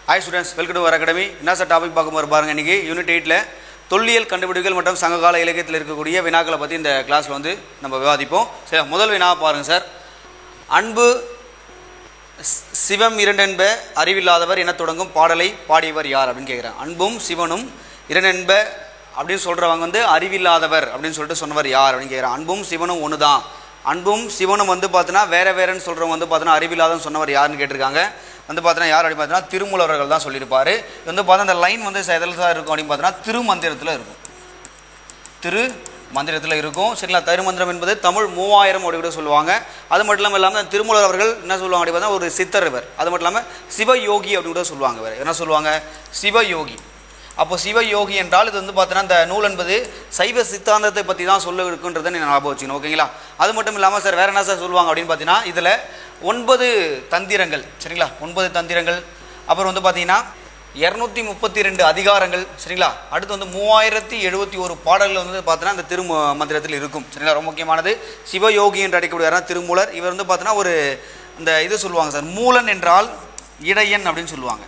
Hi students, welcome to our academy. என்ன sir topic பார்க்க போற பாருங்க. இன்னைக்கு யூனிட் 8ல தொல்லியல் கண்டுபிடிப்புகள் மற்றும் சங்ககால இலக்கியத்தில் இருக்கக்கூடிய வினாக்களை பத்தி இந்த கிளாஸ்ல வந்து நம்ம விவாதிப்போம். சரி, முதல் வினா பாருங்க சார். அன்பு சிவம் இரண்டென்ப அறிவில்லாதவர் என தொடங்கும் பாடலை பாடியவர் யார் அப்படின்னு கேக்குறாங்க. அன்பும் சிவனும் இரண்டென்ப அப்படின்னு சொல்றவங்க வந்து அறிவில்லாதவர் அப்படின்னு சொல்லிட்டு சொன்னவர் யார் அப்படின்னு கேக்குறாங்க. அன்பும் சிவனும் ஒண்ணுதான். அன்பும் சிவனும் வந்து பார்த்தீங்கன்னா வேறன்னு சொல்றவங்க வந்து பார்த்தீங்கன்னா அறிவில்லாதன்னு சொன்னவர் யாருன்னு கேட்டிருக்காங்க. வந்து பார்த்தீங்கன்னா யார் அப்படின்னு பார்த்தீங்கன்னா திருமூலர்கள் தான் சொல்லியிருப்பாரு. இது வந்து பார்த்தா அந்த லைன் வந்து எதில் தான் இருக்கும் அப்படின்னு பார்த்தீங்கன்னா திருமந்திரத்தில் இருக்கும். திரு மந்திரத்தில் இருக்கும். சரிங்களா? திருமந்திரம் என்பது தமிழ் 3000 அப்படி கூட சொல்லுவாங்க. அது மட்டும் இல்லாமல் திருமூலர் அவர்கள் என்ன சொல்லுவாங்க அப்படின்னு பார்த்தா ஒரு சித்தர் இவர். அது மட்டும் இல்லாமல் சிவயோகி அப்படின்னு கூட சொல்லுவாங்க. இவர் என்ன சொல்லுவாங்க? சிவயோகி. அப்போ சிவயோகி என்றால் இது வந்து பார்த்தீங்கன்னா இந்த நூல் என்பது சைவ சித்தாந்தத்தை பற்றி தான் சொல்ல இருக்குன்றதை நீங்கள் ஞாபகம் வச்சுக்கணும். ஓகேங்களா? அது மட்டும் இல்லாமல் சார் வேற என்ன சார் சொல்லுவாங்க அப்படின்னு பார்த்தீங்கன்னா இதில் 9 தந்திரங்கள். சரிங்களா? 9 தந்திரங்கள். அப்புறம் வந்து பார்த்தீங்கன்னா 232 அதிகாரங்கள். சரிங்களா? அடுத்து வந்து 3071 பாடல்கள் வந்து பார்த்தீங்கன்னா இந்த திருமந்திரத்தில் இருக்கும். சரிங்களா? ரொம்ப முக்கியமானது. சிவயோகி என்று அழைக்கக்கூடிய திருமூலர். இவர் வந்து பார்த்தீங்கன்னா ஒரு இந்த இது சொல்லுவாங்க சார், மூலன் என்றால் இடையன் அப்படின்னு சொல்லுவாங்க.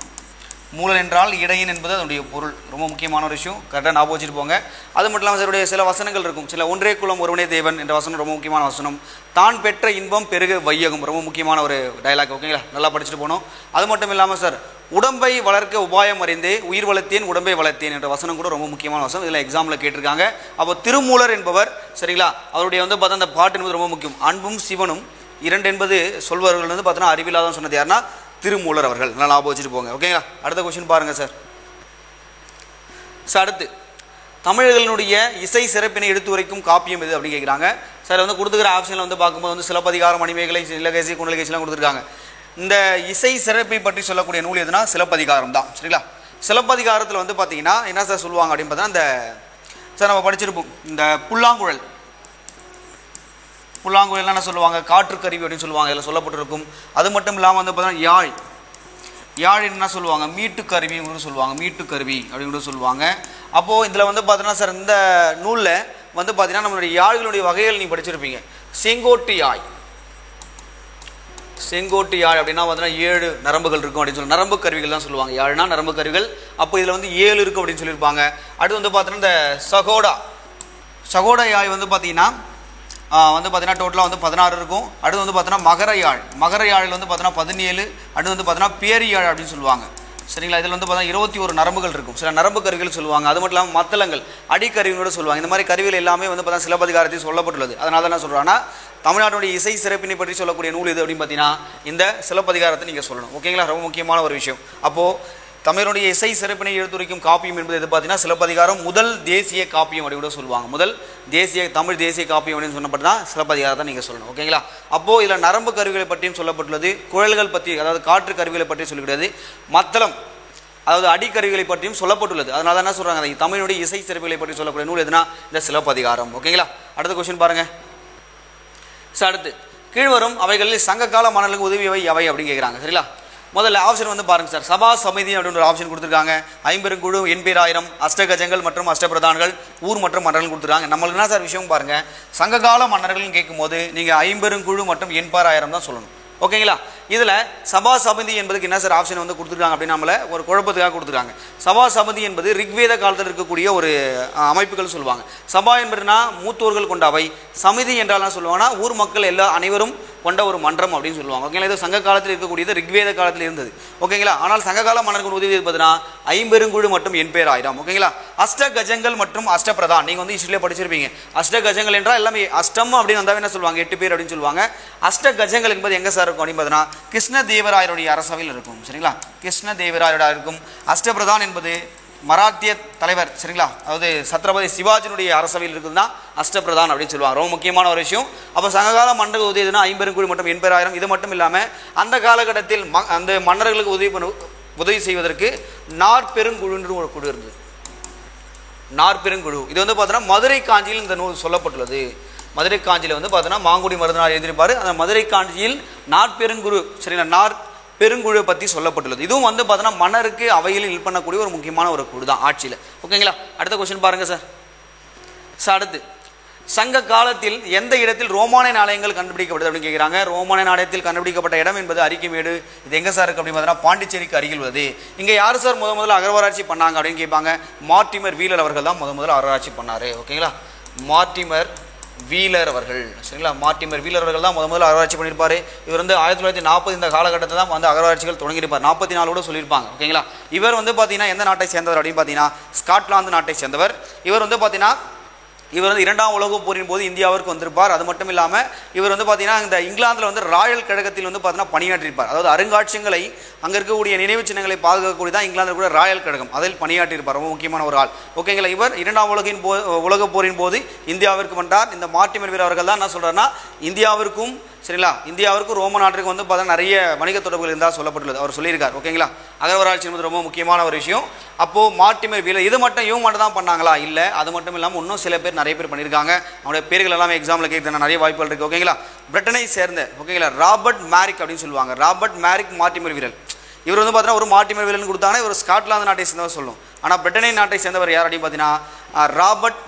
மூலன் என்றால் இடையன் என்பது அதனுடைய பொருள். ரொம்ப முக்கியமான ஒரு விஷயம், கரெக்டாக ஞாபகம் வச்சுட்டு போங்க. அது மட்டும் இல்லாமல் அவருடைய சில வசனங்கள் இருக்கும். சில ஒன்றே குலம் ஒருவனே தேவன் என்ற வசனம் ரொம்ப முக்கியமான வசனம். தான் பெற்ற இன்பம் பெருக வையகம் ரொம்ப முக்கியமான ஒரு டயலாக். ஓகேங்களா? நல்லா படிச்சுட்டு போனோம். அது மட்டும் இல்லாமல் சார் உடம்பை வளர்க்க உபாயம் அறிந்தே உயிர் வளர்த்தேன் உடம்பை வளர்த்தேன் என்ற வசனம் கூட ரொம்ப முக்கியமான வசனம். இதில் எக்ஸாமில் கேட்டிருக்காங்க. அப்போ திருமூலர் என்பவர் சரிங்களா அவருடைய வந்து பார்த்தா அந்த பாட்டு என்பது ரொம்ப முக்கியம். அன்பும் சிவனும் இரண்டு என்பது சொல்வர்கள் வந்து பார்த்தோன்னா அறிவில்லாதான் சொன்னது யாருன்னா திருமூலர் அவர்கள். நல்லா ஞாபகம் வச்சுட்டு போங்க. ஓகேங்களா? அடுத்த கொஸ்டின் பாருங்க சார். அடுத்து தமிழர்களுடைய இசை சிறப்பினை எடுத்து உரைக்கும் காப்பியம் எது அப்படின்னு கேட்குறாங்க. சார் வந்து கொடுத்துக்கிற ஆப்ஷனில் வந்து பார்க்கும்போது வந்து சிலப்பதிகாரம், மணிமேகலை, இலகேசி, குண்டலகேசிலாம் கொடுத்துருக்காங்க. இந்த இசை சிறப்பை பற்றி சொல்லக்கூடிய நூல் எதுனா சிலப்பதிகாரம் தான். சரிங்களா? சிலப்பதிகாரத்தில் வந்து பார்த்தீங்கன்னா என்ன சார் சொல்லுவாங்க அப்படின்னு பார்த்தா இந்த சார் நம்ம படிச்சிருப்போம் இந்த புல்லாங்குழல் என்ன சொல்லுவாங்க, காற்று கருவி அப்படின்னு சொல்லுவாங்க. இதில் சொல்லப்பட்டிருக்கும். அது மட்டும் இல்லாமல் வந்து பார்த்தீங்கன்னா யாழ் என்ன சொல்லுவாங்க, மீட்டு கருவி சொல்லுவாங்க. மீட்டு கருவி அப்படின்னு சொல்லுவாங்க. அப்போது இதில் வந்து பார்த்தீங்கன்னா சார் இந்த நூலில் வந்து பார்த்தீங்கன்னா நம்மளுடைய யாழ்களுடைய வகைகள் நீங்கள் படிச்சிருப்பீங்க. செங்கோட்டு யாழ் அப்படின்னா பார்த்தீங்கன்னா 7 நரம்புகள் இருக்கும் அப்படின்னு சொல்லி நரம்பு கருவிகள் தான் சொல்லுவாங்க. யாழ்னா நரம்பு கருவிகள். அப்போ இதில் வந்து 7 இருக்கும் அப்படின்னு சொல்லியிருப்பாங்க. அடுத்து வந்து பார்த்தீங்கன்னா இந்த சகோடா யாழ் வந்து பார்த்தீங்கன்னா டோட்டலாக வந்து 16 இருக்கும். அடுத்து வந்து பார்த்தீங்கன்னா மகர யாழில் வந்து பார்த்தீங்கன்னா 17. அடுத்து வந்து பார்த்தீங்கன்னா பேரி யாழ் அப்படின்னு சொல்லுவாங்க. சரிங்களா? இதில் வந்து பார்த்தீங்கன்னா 21 நரம்புகள் இருக்கும். சில நரம்பு கருவிகள் சொல்லுவாங்க. அது மட்டும் இல்லாமல் மத்தளங்கள் அடிக்கருவிகளோட சொல்லுவாங்க. இந்த மாதிரி கருவிகள் எல்லாமே வந்து பார்த்தீங்கன்னா சிலப்பதிகாரத்தில் சொல்லப்பட்டுள்ளது. அதனால தான் என்ன சொல்கிறாங்கன்னா தமிழ்நாட்டுடைய இசை சிறப்பினை பற்றி சொல்லக்கூடிய நூல் எது அப்படின்னு பார்த்தீங்கன்னா இந்த சிலப்பதிகாரத்தை நீங்கள் சொல்லணும். ஓகேங்களா? ரொம்ப முக்கியமான ஒரு விஷயம். அப்போது தமிழனுடைய இசை சிறப்பினை எடுத்துரைக்கும் காப்பியம் என்பது எது பார்த்தீங்கன்னா சிலப்பதிகாரம் முதல் தேசிய காப்பியம் அப்படி கூட சொல்லுவாங்க. முதல் தமிழ் தேசிய காப்பியம் அப்படின்னு சொன்னப்பட்டு தான் சிலப்பதிகாரத்தை நீங்கள் சொல்லணும். ஓகேங்களா? அப்போது இதில் நரம்பு கருவிகளை பற்றியும் சொல்லப்பட்டுள்ளது. குழல்கள் பற்றி அதாவது காற்று கருவிகளை பற்றியும் சொல்லிவிடுது. மத்தளம் அதாவது அடிக்கருவிகளை பற்றியும் சொல்லப்பட்டுள்ளது. அதனால என்ன சொல்கிறாங்க, தமிழுடைய இசை சிறப்புகளை பற்றி சொல்லக்கூடிய நூல் எதுனா இந்த சிலப்பதிகாரம். ஓகேங்களா? அடுத்த கொஸ்டின் பாருங்க. அடுத்து கீழ்வரும் அவைகளில் சங்ககால மன்னர்களுக்கு உதவியவை அவை அப்படின்னு கேட்குறாங்க. சரிங்களா? முதல்ல ஆப்ஷன் வந்து பாருங்க சார். சபா சமிதி அப்படின்னு ஒரு ஆப்ஷன் கொடுத்துருக்காங்க. ஐம்பெருங்குழு, எண்பேராயிரம், அஷ்டகஜங்கள் மற்றும் அஷ்டபிரதான்கள், ஊர் மற்றும் மன்னர்கள் கொடுத்துருக்காங்க. நம்மளுக்கு என்ன சார் விஷயம் பாருங்க, சங்ககால மன்னர்கள்னு கேட்கும்போது நீங்கள் ஐம்பெருங்குழு மற்றும் எண்பேராயிரம் தான் சொல்லணும். ஓகேங்களா? இதில் சபா சமிதி என்பதுக்கு என்ன சார் ஆப்ஷன் வந்து கொடுத்துருக்காங்க அப்படின்னு நம்மளை ஒரு குழப்பத்துக்காக கொடுத்துருக்காங்க. சபா சமிதி என்பது ரிக்வேத காலத்தில் இருக்கக்கூடிய ஒரு அமைப்புகள் சொல்லுவாங்க. சபா என்பதுனா மூத்தோர்கள் கொண்ட அவை. சமிதி என்றால் என்ன சொல்லுவாங்கன்னா ஊர் மக்கள் அனைவரும் கொண்ட ஒரு மன்றம் அப்படின்னு சொல்லுவாங்க. ஓகேங்களா? இது சங்க காலத்தில் இருக்கக்கூடியது ரிக்வேத காலத்தில் இருந்தது. ஓகேங்களா? ஆனால் சங்ககால மன்னர்கள் உதவி இருப்பதுனா ஐம்பெருங்குழு மற்றும் எண்பேராயிரம். ஓகேங்களா? அஷ்டகஜங்கள் மற்றும் அஷ்டபிரதான் நீங்கள் வந்து ஹிஸ்டரியில் படிச்சிருப்பீங்க. அஷ்டகஜங்கள் என்றால் எல்லாமே அஷ்டம் அப்படின்னு வந்தால் என்ன சொல்லுவாங்க, 8 பேர் அப்படின்னு சொல்லுவாங்க. அஷ்டகஜங்கள் என்பது எங்கே சார் இருக்கும் அப்படின்னு பார்த்தீங்கன்னா கிருஷ்ணதேவராயருடைய அரசவையில் இருக்கும். சரிங்களா? கிருஷ்ணதேவராயரோட இருக்கும். அஷ்டபிரதான் என்பது மராத்திய தலைவர். சரிங்களா? அதாவது சத்ரபதி சிவாஜினுடைய அரசவையில் இருக்குதுன்னா அஷ்டபிரதான் அப்படின்னு சொல்லுவாங்க. ரொம்ப முக்கியமான ஒரு விஷயம். அப்போ சங்ககால மன்னர்கள் உதவினா ஐம்பெருங்குழு மற்றும் எண்பேராயிரம். இது மட்டும் இல்லாமல் அந்த காலகட்டத்தில் அந்த மன்னர்களுக்கு உதவி செய்வதற்கு நாற்பெருங்குழுன்னு ஒரு குழு இருந்தது. நாற்பெருங்குழு இது வந்து பார்த்தோன்னா மதுரை காஞ்சியில் இந்த நூல் சொல்லப்பட்டுள்ளது. மதுரை காஞ்சியில் வந்து பார்த்தோன்னா மாங்குடி மருதனார் எழுதியிருப்பார். அந்த மதுரை காஞ்சியில் நாற்பெருங்குழு சரிங்களா பெருங்குழு பற்றி சொல்லப்பட்டுள்ளது. இதுவும் வந்து பார்த்தோன்னா மன்னருக்கு அவையில் ஹெல்ப் பண்ணக்கூடிய ஒரு முக்கியமான ஒரு குழு தான் ஆட்சியில். ஓகேங்களா? அடுத்த கொஸ்டின் பாருங்க சார். அடுத்து சங்க காலத்தில் எந்த இடத்தில் ரோமானிய நாணயங்கள் கண்டுபிடிக்கப்பட்டது அப்படின்னு கேட்குறாங்க. ரோமானிய நாணயத்தில் கண்டுபிடிக்கப்பட்ட இடம் என்பது அரிக்கமேடு. இது எங்கே சார் இருக்குது அப்படின்னு பார்த்தீங்கன்னா பாண்டிச்சேரிக்கு அருகில் உள்ளது. இங்கே யார் சார் முதல்ல அகழ்வாராய்ச்சி பண்ணாங்க அப்படின்னு கேட்பாங்க. மார்டிமர் வீலர் அவர்கள் தான் முதல்ல அகழ்வாராய்ச்சி பண்ணார். ஓகேங்களா, மார்டிமர் வீலர் அவர்கள். சரிங்களா, மார்டிமர் வீலர் அவர்கள் தான் முதல்ல அகழ்வாராய்ச்சி பண்ணியிருப்பார். இவர் வந்து 1940 இந்த காலகட்டத்தில் தான் வந்து அகழ்வாராய்ச்சிகள் தொடங்கியிருப்பார். 44 சொல்லியிருப்பாங்க. ஓகேங்களா, இவர் வந்து பார்த்தீங்கன்னா எந்த நாட்டை சேர்ந்தவர் அப்படின்னு பார்த்தீங்கன்னா ஸ்காட்லாந்து நாட்டை சேர்ந்தவர். இவர் வந்து பார்த்தீங்கன்னா இவர் வந்து 2ஆம் உலகப் போரின் போது இந்தியாவிற்கு வந்திருப்பார். அது மட்டும் இல்லாமல் இவர் வந்து பார்த்தீங்கன்னா இந்த இங்கிலாந்தில் வந்து ராயல் கழகத்தில் வந்து பார்த்தீங்கன்னா பணியாற்றியிருப்பார். அதாவது அருங்காட்சியங்களை அங்கே இருக்கக்கூடிய நினைவு சின்னங்களை பாதுகாக்கக்கூடிய தான் இங்கிலாந்தில் கூட ராயல் கழகம், அதில் பணியாற்றியிருப்பார். ரொம்ப முக்கியமான ஒரு ஆள். ஓகேங்களா, இவர் 2ஆம் உலகப் போரின் போது இந்தியாவிற்கு வந்தார். இந்த மார்டிமர் வீரர் அவர்கள் தான் என்ன சொல்கிறாருன்னா இந்தியாவிற்கும் சரிங்களா இந்தியாவிற்கும் ரோம நாட்டுக்கு வந்து பார்த்தீங்கன்னா நிறைய வணிக தொடர்புகள் இருந்தால் சொல்லப்பட்டுள்ளது. அவர் சொல்லியிருக்கார். ஓகேங்களா, அகழ்வாராய்ச்சி என்பது ரொம்ப முக்கியமான ஒரு விஷயம். அப்போது மார்டிமர் வீலர் இது மட்டும் இவங்க மட்டும் தான் பண்ணாங்களா? இல்லை, அது மட்டும் இல்லாமல் இன்னும் சில பேர் நிறைய பேர் பண்ணியிருக்காங்க. அவங்களுடைய பேர்கள் எல்லாமே எக்ஸாமில் கேட்குறது நிறைய வாய்ப்புகள் இருக்குது. ஓகேங்களா, பிரிட்டனை சேர்ந்த ஓகேங்களா ராபர்ட் மேரிக் அப்படின்னு சொல்லுவாங்க. ராபர்ட் மேரிக் மார்டிமர் வீரர். இவர் வந்து பார்த்தீங்கன்னா ஒரு மார்டிமர் வீரர்னு கொடுத்தாங்கன்னா இவர் ஸ்காட்லாந்து நாட்டை சேர்ந்தவர் சொல்லணும். ஆனால் பிரிட்டனை நாட்டை சேர்ந்தவர் யார் அப்படின்னு பார்த்தீங்கன்னா ராபர்ட்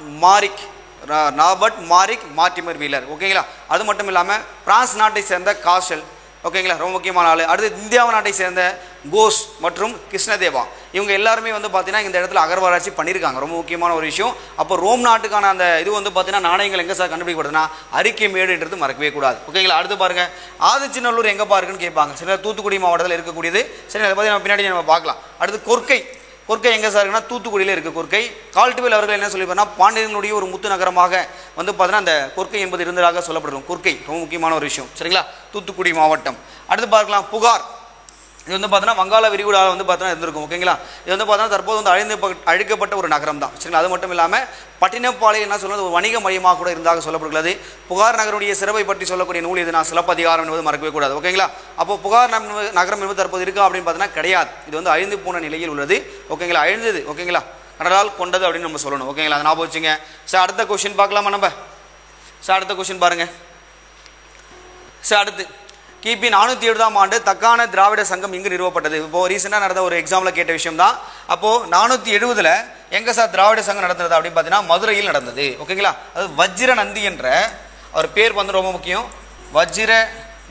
மாரிக் மார்டிமர் வீலர். ஓகேங்களா, அது மட்டும் இல்லாமல் பிரான்ஸ் நாட்டை சேர்ந்த காசல். ஓகேங்களா, ரொம்ப முக்கியமான ஆள். அடுத்து இந்தியாவு நாட்டை சேர்ந்த கோஸ் மற்றும் கிருஷ்ணதேவா. இவங்க எல்லாருமே வந்து பார்த்தீங்கன்னா இந்த இடத்துல அகழ்வாராய்ச்சி பண்ணியிருக்காங்க. ரொம்ப முக்கியமான ஒரு விஷயம். அப்போ ரோம் நாட்டுக்கான அந்த இது வந்து பார்த்தீங்கன்னா நாணயங்கள் எங்கே சார் கண்டுபிடிக்கப்படுதுன்னா அரிக்கமேடுன்றது மறக்கவே கூடாது. ஓகேங்களா, அடுத்து பாருங்கள் ஆதிச்சநல்லூர் எங்கே பாருக்குன்னு கேட்பாங்க. சரி, தூத்துக்குடி மாவட்டத்தில் இருக்கக்கூடியது. சரி, அதை பற்றி நம்ம பின்னாடி நம்ம பார்க்கலாம். அடுத்து கொர்க்கை எங்கே சார் இருக்குன்னா தூத்துக்குடியில் இருக்குது கொர்க்கை. கால்டுவெல் அவர்கள் என்ன சொல்லியிருப்பாருன்னா பாண்டியர்களுடைய ஒரு முத்து நகரமாக வந்து பார்த்தீங்கன்னா அந்த கொர்க்கை என்பது இருந்ததாக சொல்லப்படுறோம். கொர்க்கை ரொம்ப முக்கியமான ஒரு விஷயம். சரிங்களா, தூத்துக்குடி மாவட்டம். அடுத்து பார்க்கலாம் புகார். இது வந்து பார்த்தீங்கன்னா வங்காள விரிகுடாவில் வந்து பார்த்தீங்கன்னா இருந்திருக்கும். ஓகேங்களா, இது வந்து பார்த்தீங்கன்னா தற்போது வந்து அழிக்கப்பட்ட ஒரு நகரம் தான். சரிங்களா, அது மட்டும் இல்லாமல் பட்டினப்பாளையம் என்ன சொல்வது ஒரு வணிக மையமாக கூட இருந்தாக சொல்லப்படுகிறது. புகார் நகருடைய சிறப்பை பற்றி சொல்லக்கூடிய நூல் இது நான் சிலப்பதிகாரம் என்பது மறக்கவே கூடாது. ஓகேங்களா, அப்போ புகார் நகரம் என்பது தற்போது இருக்கா அப்படின்னு பார்த்தீங்கன்னா கிடையாது. இது வந்து அழிந்து போன நிலையில் உள்ளது. ஓகேங்களா, அழிந்தது. ஓகேங்களா, கடலால் கொண்டது அப்படின்னு நம்ம சொல்லணும். ஓகேங்களா, அதை ஞாபகம் வச்சுங்க. சார் அடுத்த கொஸ்டின் பார்க்கலாமா நம்ம? சார் அடுத்த கொஸ்டின் பாருங்கள். சார் அடுத்து கிபி 407ஆம் ஆண்டு தக்கான திராவிட சங்கம் இங்கு நிறுவப்பட்டது. இப்போது ரீசெண்டாக நடந்த ஒரு எக்ஸாமில் கேட்ட விஷயம் தான். அப்போது 470 எங்கே சார் திராவிட சங்கம் நடந்தது அப்படின்னு பார்த்தீங்கன்னா மதுரையில் நடந்தது. ஓகேங்களா, அது வஜ்ர நந்தி என்ற அவர் பேர் வந்து ரொம்ப முக்கியம். வஜ்ர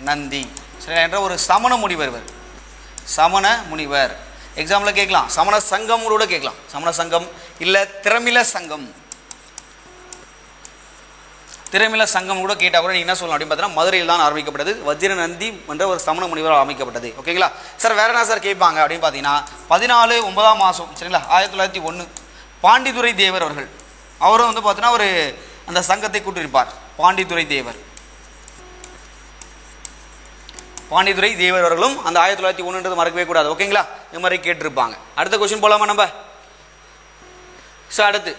நந்தி சரி என்ற ஒரு சமண முனிவர் எக்ஸாமில் கேட்கலாம். சமண சங்கம் கூட கேட்கலாம். சமண சங்கம் இல்லை திரமிழ சங்கம் கூட கேட்டால் கூட நீங்கள் என்ன சொல்லணும் அப்படின்னு பார்த்தீங்கன்னா மதுரையில் தான் ஆரம்பிக்கப்பட்டது. வஜ்ர நந்தி என்ற ஒரு சமண முனிவரால் அமைக்கப்பட்டது. ஓகேங்களா, சார் வேறு என்ன சார் கேட்பாங்க அப்படின்னு பார்த்தீங்கன்னா 14/9 மாதம் சரிங்களா 1901 பாண்டித்துரை தேவர் அவர்கள் அவரும் வந்து பார்த்தீங்கன்னா ஒரு அந்த சங்கத்தை கூட்டியிருப்பார். பாண்டித்துரை தேவர் அவர்களும் அந்த 1901 மறக்கவே கூடாது. ஓகேங்களா, இது மாதிரி கேட்டிருப்பாங்க. அடுத்த கொஸ்டின் போலாமா நம்ம? சார் அடுத்து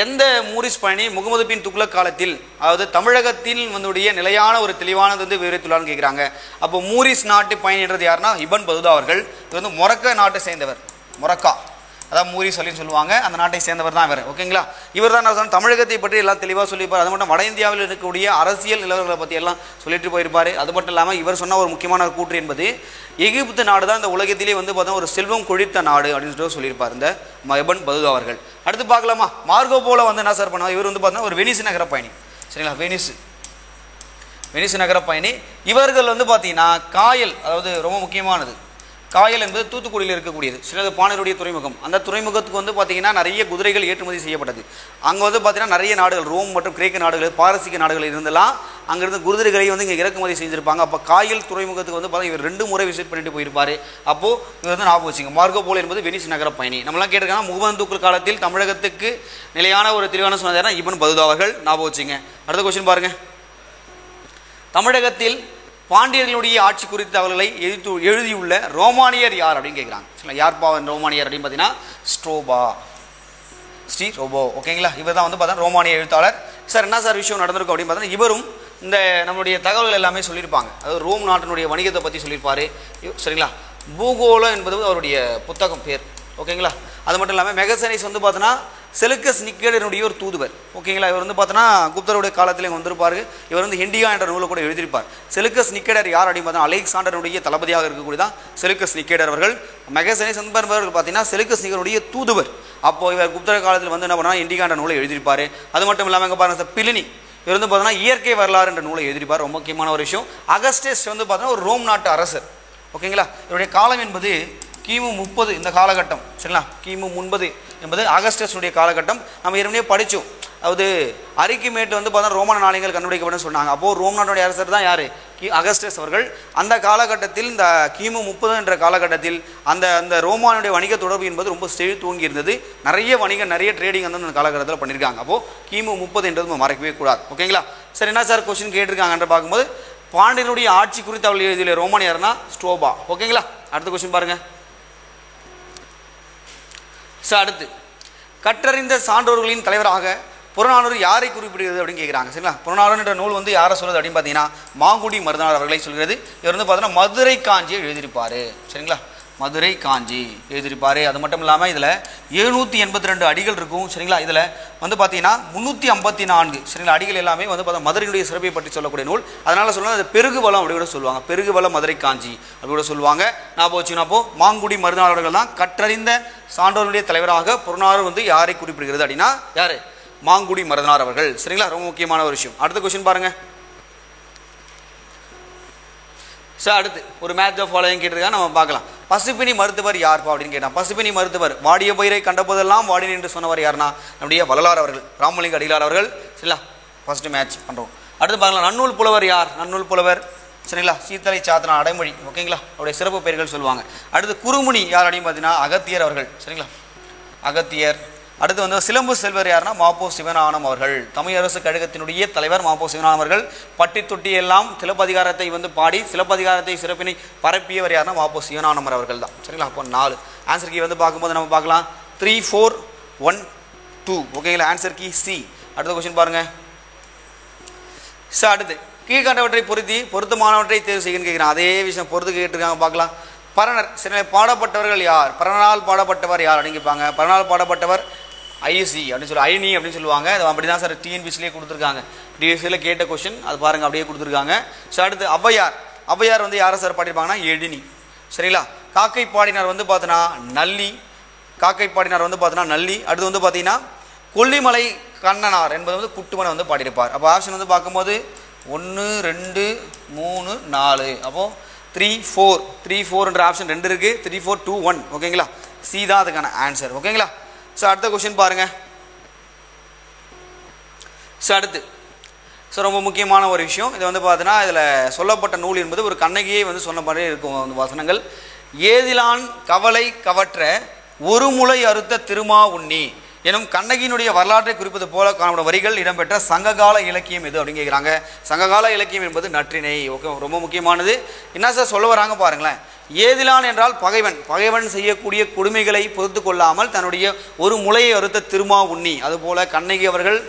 எந்த மூரிஸ் பயணி முகமது பின் துக்ளக் காலத்தில் அதாவது தமிழகத்தில் வந்துடைய நிலையான ஒரு தெளிவானது வந்து விவரித்துள்ளார்னு கேட்குறாங்க. அப்போ மூரிஸ் நாட்டு பயணின்றது யாருன்னா இபன் பதுதா அவர்கள். இது வந்து மொரக்கா நாட்டை சேர்ந்தவர். மொரக்கா அதான் மூரிஸ் அப்படின்னு சொல்லுவாங்க. அந்த நாட்டை சேர்ந்தவர் தான் இவர். ஓகேங்களா, இவர் தான் நான் தமிழகத்தை பற்றி எல்லாம் தெளிவாக சொல்லியிருப்பார். அது மட்டும் வட இந்தியாவில் இருக்கக்கூடிய அரசியல் நிலவரங்களை பற்றி எல்லாம் சொல்லிட்டு போயிருப்பார். அது மட்டும் இல்லாமல் இவர் சொன்ன ஒரு முக்கியமான ஒரு கூற்று என்பது எகிப்து நாடு தான் இந்த உலகத்திலே வந்து பார்த்தா ஒரு செல்வம் கொழித்த நாடு அப்படின்னு சொல்லிட்டு சொல்லியிருப்பார் இந்த இபன் பதுதா அவர்கள். அடுத்து பார்க்கலாமா? மார்கோ போல வந்து என்ன சார் பண்ணுவாங்க? இவர் வந்து பார்த்தீங்கன்னா ஒரு வெனிஸ் நகர பயணி. சரிங்களா, வெனிஸ் நகர பயணி. இவர்கள் வந்து பார்த்தீங்கன்னா காயல் அதாவது ரொம்ப முக்கியமானது காயல் என்பது தூத்துக்குடியில் இருக்கக்கூடியது. சிலது பாண்டியருடைய துறைமுகம். அந்த துறைமுகத்துக்கு வந்து பார்த்தீங்கன்னா நிறைய குதிரைகள் ஏற்றுமதி செய்யப்பட்டது. அங்கே வந்து பார்த்தீங்கன்னா நிறைய நாடுகள் ரோம் மற்றும் கிரேக்க நாடுகள் பாரசீக நாடுகள் இருந்தெல்லாம் அங்கேருந்து குதிரைகளை வந்து இங்கே இறக்குமதி செஞ்சுருப்பாங்க. அப்போ காயல் துறைமுகத்துக்கு வந்து பார்த்தீங்கன்னா இவர் 2 முறை விசிட் பண்ணிட்டு போயிருப்பார். அப்போது இவர் வந்து ஞாபகம் வச்சுங்க மார்கோ போல என்பது வெனிஸ் நகர பயணி. நம்மளாம் கேட்டிருக்காங்க முகமது துக்ளக் காலத்தில் தமிழகத்துக்கு நிலையான ஒரு தெளிவான சொன்னதாருன்னா இபன் பதுதா அவர்கள். ஞாபகம் வச்சுங்க. அடுத்த கொஸ்டின் பாருங்கள். தமிழகத்தில் பாண்டியர்களுடைய ஆட்சி குறித்த அவர்களை எழுதியுள்ள ரோமானியர் யார் அப்படின்னு கேட்குறாங்க. சரிங்களா, யார் பாவன் ரோமானியர் அப்படின்னு பார்த்தீங்கன்னா ஸ்ட்ரோபோ. ஓகேங்களா, இவர் தான் வந்து பார்த்தா ரோமானிய எழுத்தாளர். சார் என்ன சார் விஷயம் நடந்திருக்கும் அப்படின்னு பார்த்தீங்கன்னா இவரும் இந்த நம்மளுடைய தகவல்கள் எல்லாமே சொல்லியிருப்பாங்க. அதாவது ரோம் நாட்டினுடைய வணிகத்தை பற்றி சொல்லியிருப்பார். சரிங்களா, பூகோளம் என்பது அவருடைய புத்தகம் பேர். ஓகேங்களா, அது மட்டும் இல்லாமல் மெகசனைஸ் வந்து பார்த்தோன்னா செலுக்கஸ் நிக்கேடருடைய ஒரு தூதுவர். ஓகேங்களா, இவர் வந்து பார்த்தோன்னா குப்தருடைய காலத்தில் வந்திருப்பார். இவர் வந்து இண்டியா என்ற நூலை கூட எழுதியிருப்பார். செலுக்கஸ் நிக்கேடர் யார் அப்படின்னு பார்த்தா அலெக்சாண்டருடைய தளபதியாக இருக்கக்கூடியதான் செலுக்கஸ் நிக்கேடர் அவர்கள். மெகசனேஸ் என்பவர்கள் பார்த்தீங்கன்னா செலுக்கஸ் நிக்கேடருடைய தூதுவர். அப்போ இவர் குப்தர காலத்தில் வந்து என்ன பண்ணால் இண்டிகா என்ற நூலை எழுதியிருப்பார். அது மட்டும் இல்லாமல் இங்கே பாருங்கள் பிலினி, இவர் வந்து பார்த்தோன்னா இயற்கை வரலாறு என்ற நூலை எழுதியிருப்பார். ரொம்ப முக்கியமான ஒரு விஷயம். அகஸ்டஸ் வந்து பார்த்தோன்னா ஒரு ரோம் நாட்டு அரசர். ஓகேங்களா, இவருடைய காலம் என்பது கிமு 30 இந்த காலகட்டம். சரிங்களா, கிமு 30 என்பது அகஸ்டஸுடைய காலகட்டம். நம்ம ஏற்கனவே படித்தோம். அதாவது அரிக்கிமேட்டு வந்து பார்த்தா ரோமான நாணயங்கள் கண்டுபிடிக்கப்படும் சொன்னாங்க. அப்போது ரோம் நாட்டுடைய அரசர் தான் யார்? அகஸ்டஸ் அவர்கள். அந்த காலகட்டத்தில் இந்த கிமு 30 என்ற காலகட்டத்தில் அந்த ரோமானுடைய வணிக தொடர்பு என்பது ரொம்ப செழித்தூங்கி இருந்தது. நிறைய ட்ரேடிங் வந்து அந்த காலகட்டத்தில் பண்ணியிருக்காங்க. அப்போது கிமு 30 என்றது மறக்கவே கூடாது. ஓகேங்களா, சரி என்ன சார் கொஸ்டின் கேட்டிருக்காங்கன்ற பார்க்கும்போது பாண்டியனுடைய ஆட்சி குறித்து அவள் எழுதிய ரோமான் யாருன்னா ஸ்ட்ரோபா. ஓகேங்களா, அடுத்த கொஸ்டின் பாருங்க. அடுத்து கற்றறிந்த சான்றோர்களின் தலைவராக புறநானூறு யாரை குறிப்பிடுகிறது அப்படின்னு கேட்குறாங்க. சரிங்களா, புறநானூறு என்ற நூல் வந்து யாரை சொல்லுது அப்படின்னு பார்த்தீங்கன்னா மாங்குடி மருதனார் அவர்களை சொல்கிறது. இவர் வந்து பார்த்தீங்கன்னா மதுரை காஞ்சியை எழுதியிருப்பார். சரிங்களா, மதுரை காஞ்சி எழுதியிருப்பார். அது மட்டும் இல்லாமல் இதில் 782 அடிகள் இருக்கும். சரிங்களா, இதில் வந்து பார்த்தீங்கன்னா 354 சரிங்களா அடிகள் எல்லாமே வந்து பார்த்தா மதுரையினுடைய சிறப்பை பற்றி சொல்லக்கூடிய நூல். அதனால் சொல்லலாம் அது பெருகுவளம் அப்படி கூட சொல்லுவாங்க. பெருகுவளம் மதுரை காஞ்சி அப்படி கூட சொல்லுவாங்க. நான் போச்சுன்னா அப்போ மாங்குடி மருதனாளர்கள் தான் கற்றறிந்த சான்றோருடைய தலைவராக புறநானூறு வந்து யாரை குறிப்பிடுகிறது அப்படின்னா யார்? மாங்குடி மருதனார் அவர்கள். சரிங்களா, ரொம்ப முக்கியமான ஒரு விஷயம். அடுத்த கொஸ்டின் பாருங்க. அடுத்து ஒரு மேட்ச் ஆஃப் ஃபாலோயிங் கேட்டிருக்காங்க, நம்ம பார்க்கலாம். பசுப்பினி மருத்துவர் யார்ப்பா அப்படின்னு கேட்டான். பசுப்பினி மருத்துவர் வாடிய பயிரை கண்டபோதெல்லாம் வாடினி என்று சொன்னவர் யாருன்னா நம்முடைய வள்ளலார் அவர்கள், ராமலிங்க அடிகளார் அவர்கள். சரிங்களா, ஃபர்ஸ்ட் மேட்ச் பண்ணுறோம். அடுத்து பார்க்கலாம் நன்னூல் புலவர் யார்? நன்னூல் புலவர் சரிங்களா சீத்தலை சாத்தனா அடைமொழி. ஓகேங்களா, அவருடைய சிறப்பு பெயர்கள் சொல்லுவாங்க. அடுத்து குறுமுனி யார் அப்படின்னு பார்த்தீங்கன்னா அகத்தியர் அவர்கள். சரிங்களா, அகத்தியர். அடுத்து வந்து சிலம்பு செல்வர் யாருன்னா மாப்போ சிவஞானம் அவர்கள். தமிழரசு கழகத்தினுடைய தலைவர் மாப்போ சிவஞானம் அவர்கள். பட்டி தொட்டி எல்லாம் சிலப்பதிகாரத்தை வந்து பாடி சிலப்பதிகாரத்தை சிறப்பினை பரப்பியவர் யாருன்னா மாப்போ சிவஞானம் அவர்கள் தான். சரிங்களா, அப்போ 4 ஆன்சர் கீ வந்து பார்க்கும்போது நம்ம பார்க்கலாம் 3 4 1 2. ஓகேங்களா, ஆன்சர் கீ சி. அடுத்த கொஸ்டின் பாருங்க. அடுத்து கீழ்கண்டவற்றை பொருத்தமானவற்றை தேர்வு செய்யணும்னு கேட்குறான். அதே விஷயம் பொறுத்து கேட்டிருக்காங்க, பார்க்கலாம். பரணர் சரி பாடப்பட்டவர்கள் யார்? பரணனால் பாடப்பட்டவர் யார் அப்படின்னு கேட்பாங்க. பரணால் பாடப்பட்டவர் ஐசி அப்படின்னு சொல்லி ஐனி அப்படின்னு சொல்லுவாங்க. அது அப்படி தான் சார் டிஎன்பிசிலே கொடுத்துருக்காங்க. டிஎஸ்சியில் கேட்ட கொஸ்டின் அது பாருங்கள் அப்படியே கொடுத்துருக்காங்க. ஸோ அடுத்து ஔவையார். ஔவையார் வந்து யாரை சார் பாடியிருப்பாங்கன்னா எழினி. சரிங்களா, காக்கை பாடினார் வந்து பார்த்தோன்னா நல்லி. காக்கை பாடினார் வந்து பார்த்தோன்னா நல்லி. அடுத்து வந்து பார்த்தீங்கன்னா கொல்லிமலை கண்ணனார் என்பது வந்து குட்டுமனை வந்து பாடியிருப்பார். அப்போ ஆப்ஷன் வந்து பார்க்கும்போது 1 2 3 4. அப்போது 3 4 என்ற ஆப்ஷன் 2 இருக்குது. 3 4 2 1. ஓகேங்களா, சி தான் அதுக்கான ஆன்சர். ஓகேங்களா, ஸோ அடுத்த கொஸ்டின் பாருங்கள். ஸோ அடுத்து ரொம்ப முக்கியமான ஒரு விஷயம். இது வந்து பார்த்தீங்கன்னா இதில் சொல்லப்பட்ட நூல் என்பது ஒரு கண்ணகியை வந்து சொன்ன மாதிரி இருக்கும் அந்த வசனங்கள். ஏதிலான் கவலை கவற்ற ஒரு முளை அறுத்த திருமா உண்ணி எனும் கண்ணகியினுடைய வரலாற்றை குறிப்பது போல காணப்படும் வரிகள் இடம்பெற்ற சங்ககால இலக்கியம் எது அப்படின்னு கேட்குறாங்க. சங்ககால இலக்கியம் என்பது நற்றிணை. ஓகே, ரொம்ப முக்கியமானது. என்ன சார் சொல்ல வராங்க பாருங்களேன். ஏதிலான் என்றால் பகைவன் செய்யக்கூடிய கொடுமைகளை பொறுத்து கொள்ளாமல் தன்னுடைய ஒரு முளையை அறுத்த திருமா உண்ணி. அதுபோல கண்ணகி அவர்கள்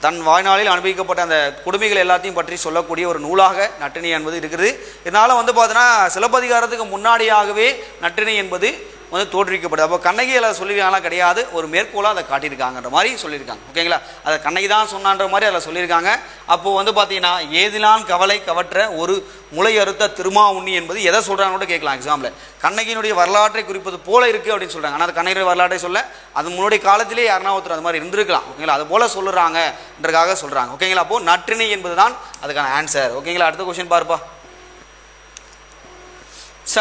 தன் வாழ்நாளில் அனுபவிக்கப்பட்ட அந்த கொடுமைகள் எல்லாத்தையும் பற்றி சொல்லக்கூடிய ஒரு நூலாக நற்றிணை என்பது இருக்கிறது. இதனால் வந்து பார்த்தோன்னா சிலப்பதிகாரத்துக்கு முன்னாடியாகவே நற்றிணை என்பது வந்து தோற்றுவிக்கப்படுது. அப்போ கண்ணகி அதில் சொல்லியிருக்காங்களா கிடையாது, ஒரு மேற்கோளாக அதை காட்டியிருக்காங்கன்ற மாதிரி சொல்லியிருக்காங்க. ஓகேங்களா, அதை கண்ணகி தான் சொன்னான்ற மாதிரி அதில் சொல்லியிருக்காங்க. அப்போது வந்து பார்த்தீங்கன்னா ஏதிலான் கவலை கவற்ற ஒரு முளை அறுத்த திருமா உண்ணி என்பது எதை சொல்கிறாங்கன்னு கூட கேட்கலாம் எக்ஸாமில். கண்ணகியினுடைய வரலாற்றை குறிப்பது போல இருக்குது அப்படின்னு சொல்கிறாங்க. ஆனால் அது கண்ணகியுடைய வரலாற்றை சொல்ல அது முன்னாடி காலத்திலே யாருனா ஒருத்தர் அது மாதிரி இருந்திருக்கலாம். ஓகேங்களா, அது போல் சொல்லுறாங்கன்றதுக்காக சொல்கிறாங்க. ஓகேங்களா, அப்போது நற்றிணை என்பது தான் அதுக்கான ஆன்சர். ஓகேங்களா, அடுத்த கொஸ்டின் பார்ப்பா.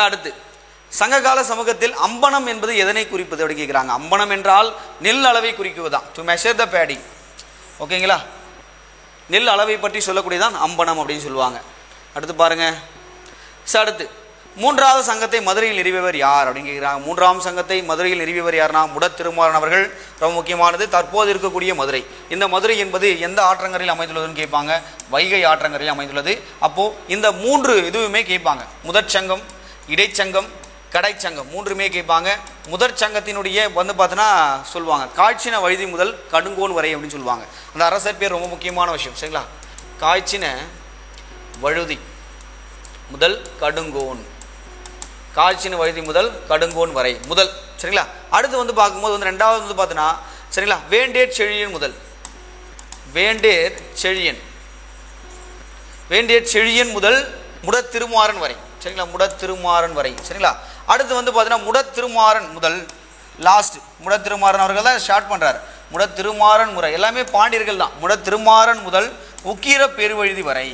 அடுத்து சங்ககால சமூகத்தில் அம்பனம் என்பது எதனை குறிப்பது அப்படி கேட்குறாங்க. அம்பனம் என்றால் நெல் அளவை குறிக்குவதுதான். To measure the padding. ஓகேங்களா, நெல் அளவை பற்றி சொல்லக்கூடியதான் அம்பனம் அப்படின்னு சொல்லுவாங்க. அடுத்து பாருங்க. அடுத்து 3வது சங்கத்தை மதுரையில் நிறுவியவர் யார் அப்படின்னு கேட்குறாங்க. 3ஆம் சங்கத்தை மதுரையில் நிறுவியவர் யார்னா முடத்திருமாறன் அவர்கள். ரொம்ப முக்கியமானது தற்போது இருக்கக்கூடிய மதுரை. இந்த மதுரை என்பது எந்த ஆற்றங்கரையில் அமைந்துள்ளதுன்னு கேட்பாங்க. வைகை ஆற்றங்கரையில் அமைந்துள்ளது. அப்போது இந்த 3 இதுவுமே கேட்பாங்க. முதற் சங்கம், இடைச்சங்கம், கடைச்சங்கம் 3மே கேட்பாங்க. முதற் சங்கத்தினுடைய வந்து பார்த்தோன்னா சொல்லுவாங்க காய்ச்சின வழுதி முதல் கடுங்கோன் வரை அப்படின்னு சொல்லுவாங்க. அந்த அரசர் பேர் ரொம்ப முக்கியமான விஷயம். சரிங்களா, காய்ச்சின வழுதி முதல் கடுங்கோன், காய்ச்சின வழுதி முதல் கடுங்கோன் வரை முதல் சரிங்களா. அடுத்து வந்து பார்க்கும்போது வந்து ரெண்டாவது வந்து பார்த்தீங்கன்னா சரிங்களா வேண்டேர் செழியன் முதல் வேண்டேர் செழியன் முதல் முடத்திருமாறன் வரை சரிங்களா, முடத்திருமாறன் வரை சரிங்களா. அடுத்து வந்து பார்த்தீங்கன்னா முடத்திருமாறன் முதல் லாஸ்ட் முடத்திருமாறன் அவர்கள் தான் ஸ்டார்ட் பண்ணுறாரு. முடத்திருமாறன் முறை எல்லாமே பாண்டியர்கள் தான். முடத்திருமாறன் முதல் உக்கிர பெருவழுதி வரை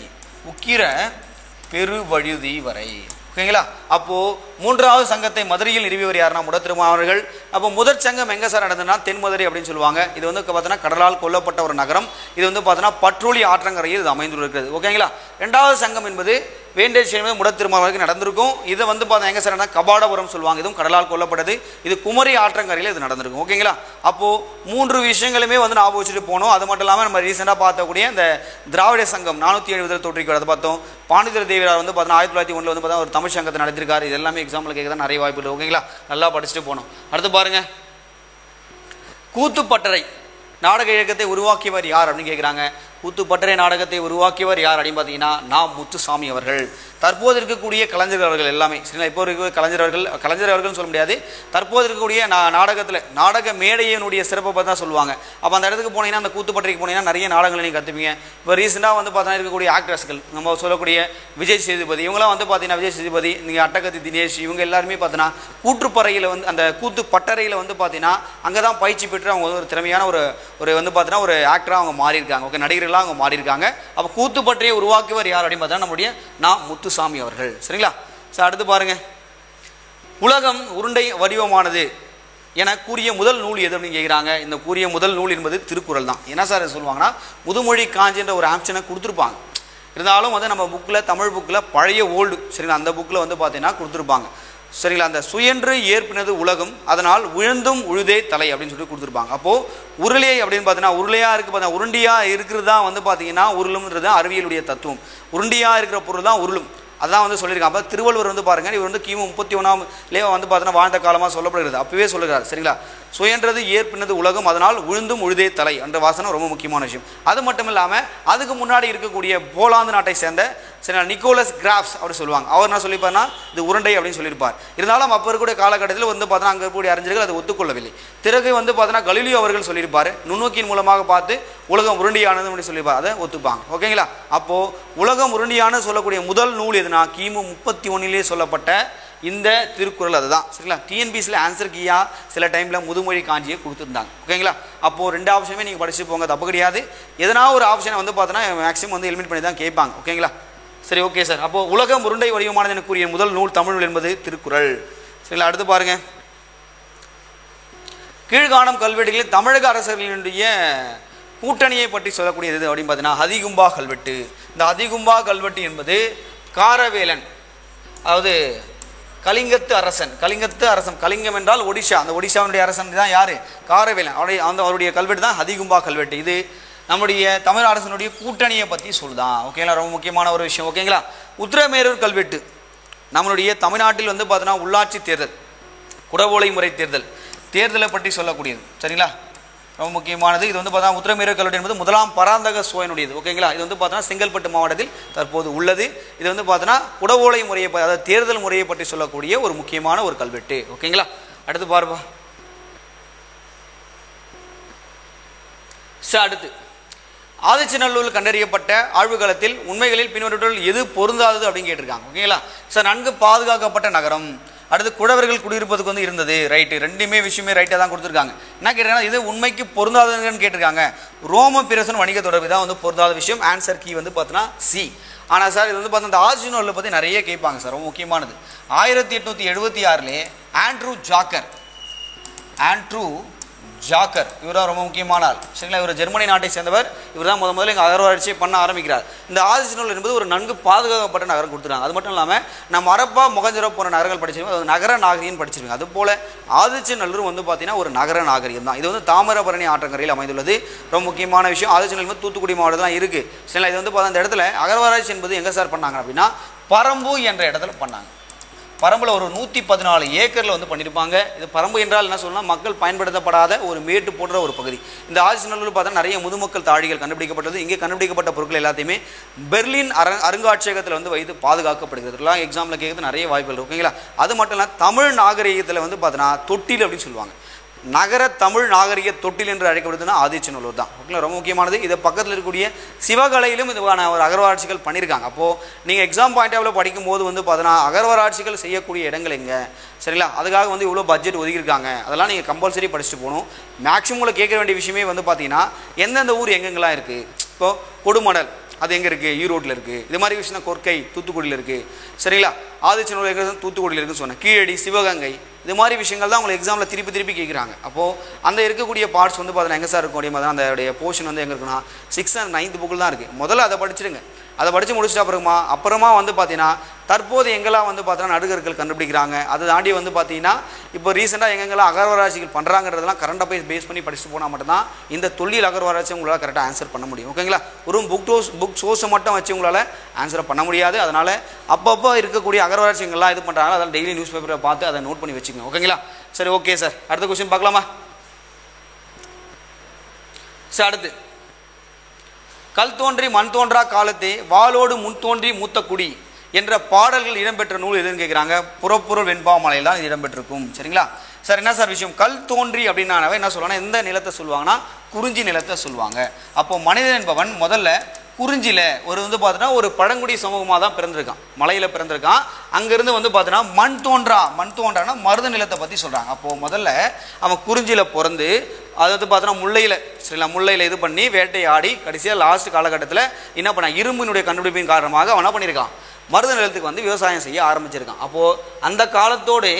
ஓகேங்களா. அப்போது மூன்றாவது சங்கத்தை மதுரையில் நிறுவியவர் யாருன்னா முடத்திருமாறர்கள். அப்போ முதற் சங்கம் எங்கே சார் நடந்ததுன்னா தென்மதுரை அப்படின்னு சொல்லுவாங்க. இது வந்து பார்த்தீங்கன்னா கடலால் கொல்லப்பட்ட ஒரு நகரம். இது வந்து பார்த்தீங்கன்னா பற்றோலி ஆற்றங்கரையில் இது அமைந்துள்ளது ஓகேங்களா. ரெண்டாவது சங்கம் என்பது வேண்டேர் செழியன் முடத்திருமாறருக்கு நடந்திருக்கும். இதை வந்து பார்த்தா எங்கே சார் கபாடபுரம் சொல்லுவாங்க. இதுவும் கடலால் கொல்லப்பட்டது. இது குமரி ஆற்றங்கரையில் இது நடந்திருக்கும் ஓகேங்களா. அப்போது மூன்று விஷயங்களுமே வந்து ஞாபகம் வச்சுட்டு போனோம். அது மட்டும் இல்லாமல் நம்ம ரீசெண்டாக பார்த்தக்கூடிய இந்த திராவிட சங்கம் 470 தோற்றிக்கு அதை பார்த்தோம். பாண்டிதர தேவியார் வந்து பார்த்தீங்கன்னா 1901 வந்து பார்த்தா ஒரு தமிழ் சங்கத்தை நடத்திருக்காரு. இது எல்லாமே எக்ஸாம்பிள் கேட்க தான் நிறைய வாய்ப்பு இல்லை ஓகேங்களா. நல்லா படிச்சுட்டு போனோம். அடுத்து பாருங்க, கூத்துப்பட்டறை நாடக இயக்கத்தை உருவாக்கியவர் யார் அப்படின்னு கேட்குறாங்க. கூத்துப்பட்டறை நாடகத்தை உருவாக்கியவர் யார் அப்படின்னு பார்த்தீங்கன்னா நான் முத்துசாமி அவர்கள். தற்போது இருக்கக்கூடிய கலைஞர் அவர்கள் எல்லாமே சரிங்களா. இப்போ இருக்க கலைஞர் அவர்கள்னு சொல்ல முடியாது. தற்போது இருக்கக்கூடிய நாடகத்தில் நாடக மேடையினுடைய சிறப்பை பற்றி தான் சொல்லுவாங்க. அப்போ அந்த இடத்துக்கு போனீங்கன்னா அந்த கூத்துப்பட்டறைக்கு போனீங்கன்னா நிறைய நாடகங்களை நீங்கள் கற்றுப்பீங்க. இப்போ ரீசெண்டாக வந்து பார்த்தீங்கன்னா இருக்கக்கூடிய ஆக்ட்ரஸ்கள் நம்ம சொல்லக்கூடிய விஜய் சேதுபதி இவங்களாம் வந்து பார்த்தீங்கன்னா விஜய் சேதுபதி நீங்கள் அட்டகத்தி தினேஷ் இவங்க எல்லாருமே பார்த்தீங்கன்னா கூற்றுப்பறையில் வந்து அந்த கூத்துப்பட்டறையில் வந்து பார்த்தீங்கன்னா அங்கே தான் பயிற்சி பெற்று அவங்க ஒரு திறமையான ஒரு வந்து பார்த்தீங்கன்னா ஒரு ஆக்டராக அவங்க மாறியிருக்காங்க ஓகே, நடிகர்களாக அவங்க மாறியிருக்காங்க. அப்போ கூத்துப்பட்டறையை உருவாக்கியவர் யார் அப்படின்னு பார்த்தீங்கன்னா நம்முடைய நான் முத்துசாமி அவர்கள் சரிங்களா. சார் அடுத்து பாருங்க, உலகம் உருண்டை வடிவமானது என கூறிய முதல் நூல் எது அப்படின்னு கேட்குறாங்க. இந்த கூறிய முதல் நூல் என்பது திருக்குறள் தான். என்ன சார் சொல்லுவாங்கன்னா முதுமொழி காஞ்சின்ற ஒரு ஆப்ஷனை கொடுத்துருப்பாங்க. இருந்தாலும் வந்து நம்ம புக்கில் தமிழ் புக்கில் பழைய ஓல்டு சரிங்களா அந்த புக்கில் வந்து பார்த்தீங்கன்னா கொடுத்துருப்பாங்க சரிங்களா. அந்த சுயன்று ஏற்பினது உலகம் அதனால் உழுந்தும் உழுதே தலை அப்படின்னு சொல்லி கொடுத்துருப்பாங்க. அப்போது உருளை அப்படின்னு பார்த்தீங்கன்னா உருளையாக இருக்குது பார்த்தீங்கன்னா உருண்டியாக இருக்கிறது தான் வந்து பார்த்தீங்கன்னா உருளும்ன்றது தான் அறிவியலுடைய தத்துவம். உருண்டியாக இருக்கிற பொருள் தான் உருளும் அதான் வந்து சொல்லியிருக்காங்க. அப்போ திருவள்ளுவர் வந்து பாருங்கள் இவர் வந்து கிமு 31 வந்து பார்த்தீங்கன்னா வாழ்ந்த காலமாக சொல்லப்படுகிறது. அப்பவே சொல்லுகிறார் சரிங்களா. சுயன்றது ஏற்பினது உலகம் அதனால் உழுந்தும் உழுதே தலை என்ற வாசனம் ரொம்ப முக்கியமான விஷயம். அது மட்டும் இல்லாமல் அதுக்கு முன்னாடி இருக்கக்கூடிய போலாந்து நாட்டை சேர்ந்த சரிங்களா நிக்கோலஸ் கிராஃப்ஸ் அப்படி சொல்லுவாங்க. அவர் என்ன சொல்லிப்பார்னா இது உருண்டை அப்படின்னு சொல்லியிருப்பார். இருந்தாலும் அப்போ இருக்கக்கூடிய காலகட்டத்தில் வந்து பார்த்தீங்கன்னா அங்கே இருக்கக்கூடிய அறிஞர்கள் அதை ஒத்துக்கொள்ளவில்லை. பிறகு வந்து பார்த்தீங்கன்னா கலிலியோ அவர்கள் சொல்லியிருப்பார் நுண்ணோக்கின் மூலமாக பார்த்து உலகம் உருண்டியானது அப்படின்னு சொல்லியிருப்பார். அதை ஒத்துப்பாங்க ஓகேங்களா. அப்போது உலகம் உருண்டியானது சொல்லக்கூடிய முதல் நூல் எதுனா கிமு 31 சொல்லப்பட்ட இந்த திருக்குறள் அதுதான் சரிங்களா. டிஎன்பிசியில் ஆன்சர் கீயா சில டைமில் முதுமொழி காஞ்சியை கொடுத்துருந்தாங்க ஓகேங்களா. அப்போது ரெண்டு ஆப்ஷனுமே நீங்கள் படிச்சுட்டு போங்க தப்பு கிடையாது. எதனா ஒரு ஆப்ஷனை வந்து பார்த்தீங்கன்னா மேக்ஸிமம் வந்து எலிமிட் பண்ணி தான் கேட்பாங்க ஓகேங்களா. சரி ஓகே சார். அப்போது உலகம் உருண்டை வடிவமானது என கூறிய முதல் நூல் தமிழ் நூல் என்பது திருக்குறள் சரிங்களா. அடுத்து பாருங்கள், கீழ்காணும் கல்வெட்டுகளில் தமிழக அரசர்களுடைய கூட்டணியை பற்றி சொல்லக்கூடியது அப்படின்னு பார்த்தீங்கன்னா அதிகும்பா கல்வெட்டு. இந்த அதிகும்பா கல்வெட்டு என்பது காரவேலன் அதாவது கலிங்கத்து அரசன் கலிங்கம் என்றால் ஒடிஷா அந்த ஒடிஷாவுடைய அரசன் தான் யார் காரவேலன் அவருடைய கல்வெட்டு தான் அதிகும்பா கல்வெட்டு. இது நம்முடைய தமிழ் அரசனுடைய கூட்டணியை பற்றி சொல்லுதான் ஓகேங்களா. ரொம்ப முக்கியமான ஒரு விஷயம் ஓகேங்களா. உத்திரமேரூர் கல்வெட்டு நம்மளுடைய தமிழ்நாட்டில் வந்து பார்த்தீங்கன்னா உள்ளாட்சி தேர்தல் குடவோலை முறை தேர்தலை பற்றி சொல்லக்கூடியது சரிங்களா. ரொம்ப முக்கியமானது. இது வந்து பார்த்தா உத்திரமேரூர் கல்வெட்டு என்பது முதலாம் பராந்தக சோழனுடையது ஓகேங்களா. இது வந்து பார்த்தோன்னா செங்கல்பட்டு மாவட்டத்தில் தற்போது உள்ளது. இது வந்து பார்த்தோன்னா குடவோலை முறையை அதாவது தேர்தல் முறையை பற்றி சொல்லக்கூடிய ஒரு முக்கியமான ஒரு கல்வெட்டு ஓகேங்களா. அடுத்து பாருப்பா சார். அடுத்து ஆதிச்சநல்லூரில் கண்டறியப்பட்ட ஆழ்வுகளத்தில் உண்மைகளில் பின்வருவற்றுள் எது பொருந்தாதது அப்படின்னு கேட்டிருக்காங்க ஓகேங்களா. சார் நன்கு பாதுகாக்கப்பட்ட நகரம். அடுத்து குடவர்கள் குடியிருப்பதுக்கு வந்து இருந்தது ரைட்டு. ரெண்டுமே விஷயமே ரைட்டாக தான் கொடுத்துருக்காங்க. என்ன கேட்டிருக்காங்கன்னா இது உண்மைக்கு பொருந்தாததுன்னு கேட்டிருக்காங்க. ரோம பிரசன் வணிக தொடர்பு தான் வந்து பொருந்தாத விஷயம். ஆன்சர் கீ வந்து பார்த்தீங்கன்னா சி. ஆனால் சார் இது வந்து பார்த்தா இந்த ஆதிச்சநல்லூரை பற்றி நிறைய கேட்பாங்க சார். ரொம்ப முக்கியமானது 1876 ஆண்ட்ரூ ஜாக்கர் இவர் தான் ரொம்ப முக்கியமான ஆள் சரிங்களா. இவர் ஜெர்மனி நாட்டை சேர்ந்தவர். இவர் தான் முதல்ல இங்கே அகழ்வாராய்ச்சி பண்ண ஆரம்பிக்கிறார். இந்த ஆதிச்சநல்லூர் என்பது ஒரு நன்கு பாதுகாக்கப்பட்ட நகரம் கொடுத்துருக்காங்க. அது மட்டும் இல்லாமல் நம்ம ஹரப்பா மொஹஞ்சதாரோ போன்ற நகரங்கள் படிச்சிருக்கோம். அது நகர நாகரிகம் படிச்சிருக்கோம். அதுபோல் ஆதிச்சநல்லூர் வந்து பார்த்தீங்கன்னா ஒரு நகர நாகரிகம் தான். இது வந்து தாமிரபரணி ஆற்றங்கரையில் அமைந்துள்ளது. ரொம்ப முக்கியமான விஷயம். ஆதிச்சநல்லூர் வந்து தூத்துக்குடி மாவட்டத்தில் இருக்குது சரிங்களா. இது வந்து பார்த்தா அந்த இடத்துல அகழ்வாராய்ச்சி என்பது எங்கே சார் பண்ணாங்க அப்படின்னா பரம்பு என்ற இடத்துல பண்ணாங்க. பரம்பில் ஒரு 114 ஏக்கரில் வந்து பண்ணியிருப்பாங்க. இது பரம்பு என்றால் என்ன சொல்லலாம், மக்கள் பயன்படுத்தப்படாத ஒரு மேட்டு போன்ற ஒரு பகுதி. இந்த ஆதிச்சநல்லூர் பார்த்தா நிறைய முதுமக்கள் தாழிகள் கண்டுபிடிக்கப்பட்டது. இங்கே கண்டுபிடிக்கப்பட்ட பொருட்கள் எல்லாத்தையுமே பெர்லின் அருங்காட்சியகத்தில் வந்து வைத்து பாதுகாக்கப்படுகிறது. எல்லாம் எக்ஸாமில் கேட்குறது நிறைய வாய்ப்புகள் ஓகேங்களா. அது மட்டும் இல்லை, தமிழ் நாகரிகத்தில் வந்து பார்த்தோன்னா தொட்டில் அப்படின்னு சொல்லுவாங்க. நகர தமிழ் நாகரிக தொட்டில் என்று அழைக்கப்படுதுன்னா ஆதிச்சநல்லூர் தான் ஓகேங்களா. ரொம்ப முக்கியமானது. இதை பக்கத்தில் இருக்கக்கூடிய சிவகலையிலும் இதுவான ஒரு அகழ்வாராய்ச்சிகள் பண்ணியிருக்காங்க. அப்போது நீங்கள் எக்ஸாம் பாயிண்ட் ஆஃப்ல படிக்கும்போது வந்து பார்த்தோன்னா அகழ்வாராய்ச்சிகள் செய்யக்கூடிய இடங்கள் எங்கே சரிங்களா, அதுக்காக வந்து இவ்வளோ பட்ஜெட் ஒதுக்கியிருக்காங்க, அதெல்லாம் நீங்கள் கம்பல்சரி படிச்சுட்டு போகணும். மேக்ஸிமம் உங்களை கேட்க வேண்டிய விஷயமே வந்து பார்த்தீங்கன்னா எந்தெந்த ஊர் எங்கெங்கெல்லாம் இருக்குது. இப்போது கொடுமணல் அது எங்கே இருக்குது, ஈரோட்டில் இருக்குது. இது மாதிரி விஷயம் கொற்கை தூத்துக்குடியில் இருக்குது சரிங்களா. ஆதிச்சநல்லூர் எங்கே தூத்துக்குடியில் இருக்குன்னு சொன்னேன். கீழடி சிவகங்கை இது மாதிரி விஷயங்கள் தான் உங்களுக்கு எக்ஸாமில் திருப்பி கேட்குறாங்க. அப்போது அந்த இருக்கக்கூடிய பார்ட்ஸ் வந்து பார்த்தீங்கன்னா எங்கே சார் இருக்கும் அப்படியே மாதிரி அந்த போர்ஷன் வந்து எங்கே இருக்குன்னா 6th and 9th புக்கில் தான் இருக்குது. முதல்ல அதை படிச்சிடுங்க. அதை படித்து முடிச்சிட்ட அப்புறமா வந்து பார்த்தீங்கன்னா தற்போது எங்கெல்லாம் வந்து பார்த்தீங்கன்னா நடுகர்கள் கண்டுபிடிக்கிறாங்க, அதை தாண்டி வந்து பார்த்தீங்கன்னா இப்போ ரீசெண்டாக எங்கெங்கெல்லாம் அகழ்வாராய்ச்சிகள் பண்ணுறாங்கிறதெல்லாம் கரண்ட் அஃபேர்ஸ் பேஸ் பண்ணி படிச்சுட்டு போனால் மட்டும்தான் இந்த தொழில் அகழ்வாராய்ச்சி உங்களால் கரெக்டாக ஆன்சர் பண்ண முடியும் ஓகேங்களா. ஒரு புக் சோர்ஸை மட்டும் வச்சு உங்களால் ஆன்சரை பண்ண முடியாது. அதனால் அப்பப்போ இருக்கக்கூடிய அகழ்வாராய்ச்சிகள்லாம் இது பண்ணுறாங்க, அதனால் டெய்லி நியூஸ் பேப்பரை பார்த்து அதை நோட் பண்ணி வச்சுக்கோங்க ஓகேங்களா. சரி ஓகே சார், அடுத்த கொஸ்டின் பார்க்கலாமா சார். அடுத்து, கல் தோன்றி மண் தோன்றா காலத்தே வாளோடு முன் தோன்றி மூத்த குடி என்ற பாடல்கள் இடம்பெற்ற நூல் எதுன்னு கேட்குறாங்க. புறப்பொருள் வெண்பாமலையில் தான் இது இடம்பெற்றிருக்கும் சரிங்களா. சார் என்ன சார் விஷயம், கல் தோன்றி அப்படின்னா என்ன சொல்லுவாங்கன்னா எந்த நிலத்தை சொல்லுவாங்கன்னா குறிஞ்சி நிலத்தை சொல்லுவாங்க. அப்போது மனிதன் என்பவன் முதல்ல குறிஞ்சியில் ஒரு வந்து பார்த்தீங்கன்னா ஒரு பழங்குடி சமூகமாக தான் பிறந்திருக்கான், மலையில் பிறந்திருக்கான். அங்கேருந்து வந்து பார்த்தீங்கன்னா மண் தோன்றானா மருத நிலத்தை பற்றி சொல்கிறாங்க. அப்போது முதல்ல அவன் குறிஞ்சியில் பிறந்து அதாவது பார்த்தோன்னா முல்லையில் சரிங்களா, முல்லையில் இது பண்ணி வேட்டையாடி கடைசியாக லாஸ்ட் காலகட்டத்தில் என்ன பண்ண இரும்பினுடைய கண்டுபிடிப்பின் காரணமாக அவன் என்ன பண்ணியிருக்கான், மருத நிலத்துக்கு வந்து விவசாயம் செய்ய ஆரம்பிச்சிருக்கான். அப்போது அந்த காலத்தோடு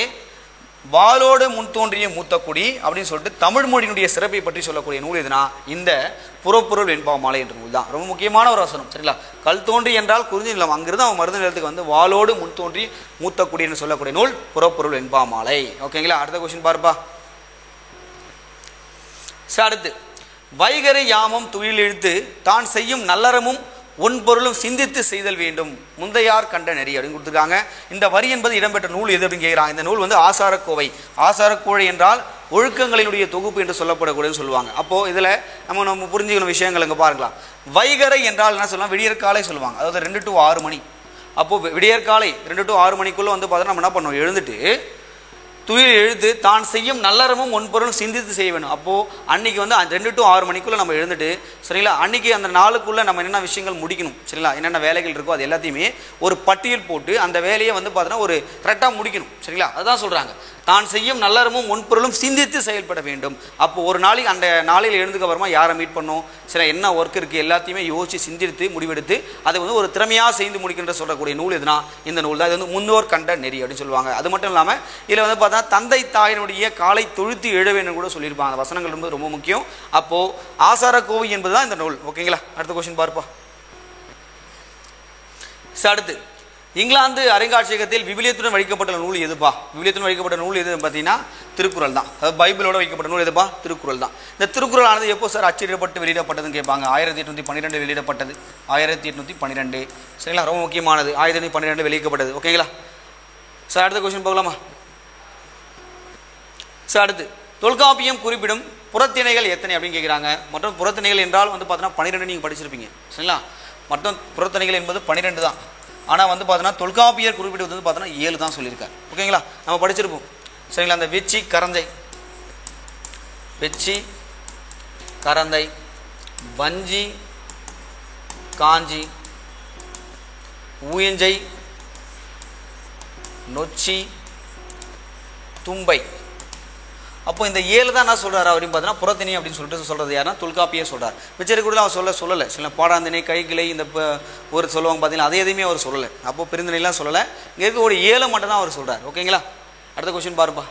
வாளோடு முன் தோன்றிய மூத்தக்குடி அப்படின்னு சொல்லிட்டு தமிழ் மொழியினுடைய சிறப்பை பற்றி சொல்லக்கூடிய நூல் எதுனா இந்த புறப்பொருள் வெண்பாமாலை என்ற நூல் தான். ரொம்ப முக்கியமான ஒரு வசனம் சரிங்களா. கல் தோன்றி என்றால் குறிஞ்சி நிலம், அங்கிருந்து அவன் மருத நிலத்துக்கு வந்து வாளோடு முன் தோன்றி மூத்தக்குடி என்று சொல்லக்கூடிய நூல் புறப்பொருள் வெண்பாமாலை ஓகேங்களா. அடுத்த கொஸ்டின் பாருப்பா. அடுத்து, வைகரை யாமம் துயில் இழுத்து தான் செய்யும் நல்லறமும் ஒன்பொருளும் சிந்தித்து செய்தல் வேண்டும் முந்தையார் கண்ட நெறி அப்படின்னு கொடுத்துருக்காங்க. இந்த வரி என்பது இடம்பெற்ற நூல் எது அப்படின்னு கேட்குறாங்க. இந்த நூல் வந்து ஆசாரக்கோவை. ஆசாரக்கோவை என்றால் ஒழுக்கங்களினுடைய தொகுப்பு என்று சொல்லப்படக்கூடியன்னு சொல்லுவாங்க. அப்போது இதில் நம்ம புரிஞ்சுக்கணும் விஷயங்கள் இங்கே பார்க்கலாம். வைகரை என்றால் என்ன சொல்லலாம், விடியற்காலை சொல்லுவாங்க. அதாவது 2 to 6 மணி. அப்போது விடியற்காலை 2 to 6 மணிக்குள்ளே வந்து பார்த்தா நம்ம என்ன பண்ணுவோம், எழுந்துட்டு துயில் எழுத்து தான் செய்யும் நல்லறமும் ஒன்பொருளும் சிந்தித்து செய்ய வேணும். அப்போது அன்றைக்கி வந்து 2 to 6 மணிக்குள்ளே நம்ம எழுந்துட்டு சரிங்களா, அன்றைக்கி அந்த நாளுக்குள்ளே நம்ம என்னென்ன விஷயங்கள் முடிக்கணும் சரிங்களா, என்னென்ன வேலைகள் இருக்கோ அது எல்லாத்தையுமே ஒரு பட்டியல் போட்டு அந்த வேலையை வந்து பார்த்தோன்னா ஒரு கரெக்டாக முடிக்கணும் சரிங்களா. அதுதான் சொல்கிறாங்க, தான் செய்யும் நல்லறமும் ஒன்பொருளும் சிந்தித்து செயல்பட வேண்டும். அப்போ ஒரு நாளைக்கு அந்த நாளையில் எழுந்துக்கு அப்புறமா யாரை மீட் பண்ணோம் சரி, என்ன ஒர்க் இருக்குது எல்லாத்தையுமே யோசித்து சிந்தித்து முடிவெடுத்து அதை வந்து ஒரு திறமையாக செய்து முடிக்கின்ற சொல்லக்கூடிய நூல் எதுனா இந்த நூல் தான். இது வந்து முன்னோர் கண்ட நெறி அப்படின்னு சொல்லுவாங்க. அது மட்டும் இல்லாமல் இதில் வந்து பார்த்தா தந்தை தாயினுடைய காலை தொழுத்து எழ வேண்டும் கூட சொல்லியிருப்பாங்க. அந்த வசனங்கள் வந்து ரொம்ப முக்கியம். அப்போது ஆசாரக்கோவை என்பது தான் இந்த நூல் ஓகேங்களா. அடுத்த கொஸ்டின் பார்ப்பா. அடுத்து, இங்கிலாந்து அருங்காட்சியகத்தில் விவிலியத்துடன் வைக்கப்பட்ட நூல் எதுப்பா? விவிலியத்துடன் வைக்கப்பட்ட நூல் எது பார்த்தீங்கன்னா திருக்குறள் தான். அதாவது பைபிளோட வைக்கப்பட்ட நூல் எதுப்பா? திருக்குறள் தான். இந்த திருக்குறள் ஆனது எப்போ சார் அச்சிடப்பட்டு வெளியிடப்பட்டதுன்னு கேட்பாங்க. 1812 வெளியிடப்பட்டது. 1812 சரிங்களா, ரொம்ப முக்கியமானது. 1812 வெளியிடப்பட்டது ஓகேங்களா. சார் அடுத்த கொஸ்டின் போகலாமா சார். அடுத்து, தொல்காப்பியம் குறிப்பிடும் புறத்திணைகள் எத்தனை அப்படின்னு கேட்குறாங்க. மற்றும் புறத்திணைகள் என்றால் வந்து பார்த்தீங்கன்னா 12 நீங்கள் படிச்சிருப்பீங்க சரிங்களா. மற்றும் புறத்திணைகள் என்பது 12 தான். ஆனால் வந்து பார்த்தீங்கன்னா தொல்காப்பியர் குறிப்பிடுவது வந்து பார்த்தீங்கன்னா 7 தான் சொல்லியிருக்காரு ஓகேங்களா. நம்ம படிச்சிருப்போம் சரிங்களா. அந்த வெச்சி கரந்தை வஞ்சி காஞ்சி ஊயஞ்சை நொச்சி தும்பை. அப்போ இந்த 7 தான் என்ன சொல்கிறார் அப்படின்னு பார்த்தீங்கன்னா புறத்திணை அப்படின்னு சொல்லிட்டு சொல்கிறது யாருன்னா தொல்காப்பியர் சொல்கிறார். மிச்சர் கூட அவர் சொல்லலை சில பாடாந்திணை கைக்கிளை இந்த ஒரு சொல்லுவாங்க பார்த்தீங்கன்னா அதை எதையுமே அவர் சொல்லலை. அப்போது பெருந்திணைலாம் சொல்லலை. இங்கே இருக்க ஒரு 7 மட்டும் தான் அவர் சொல்கிறார் ஓகேங்களா. அடுத்த கொஸ்டின் பாருப்பா.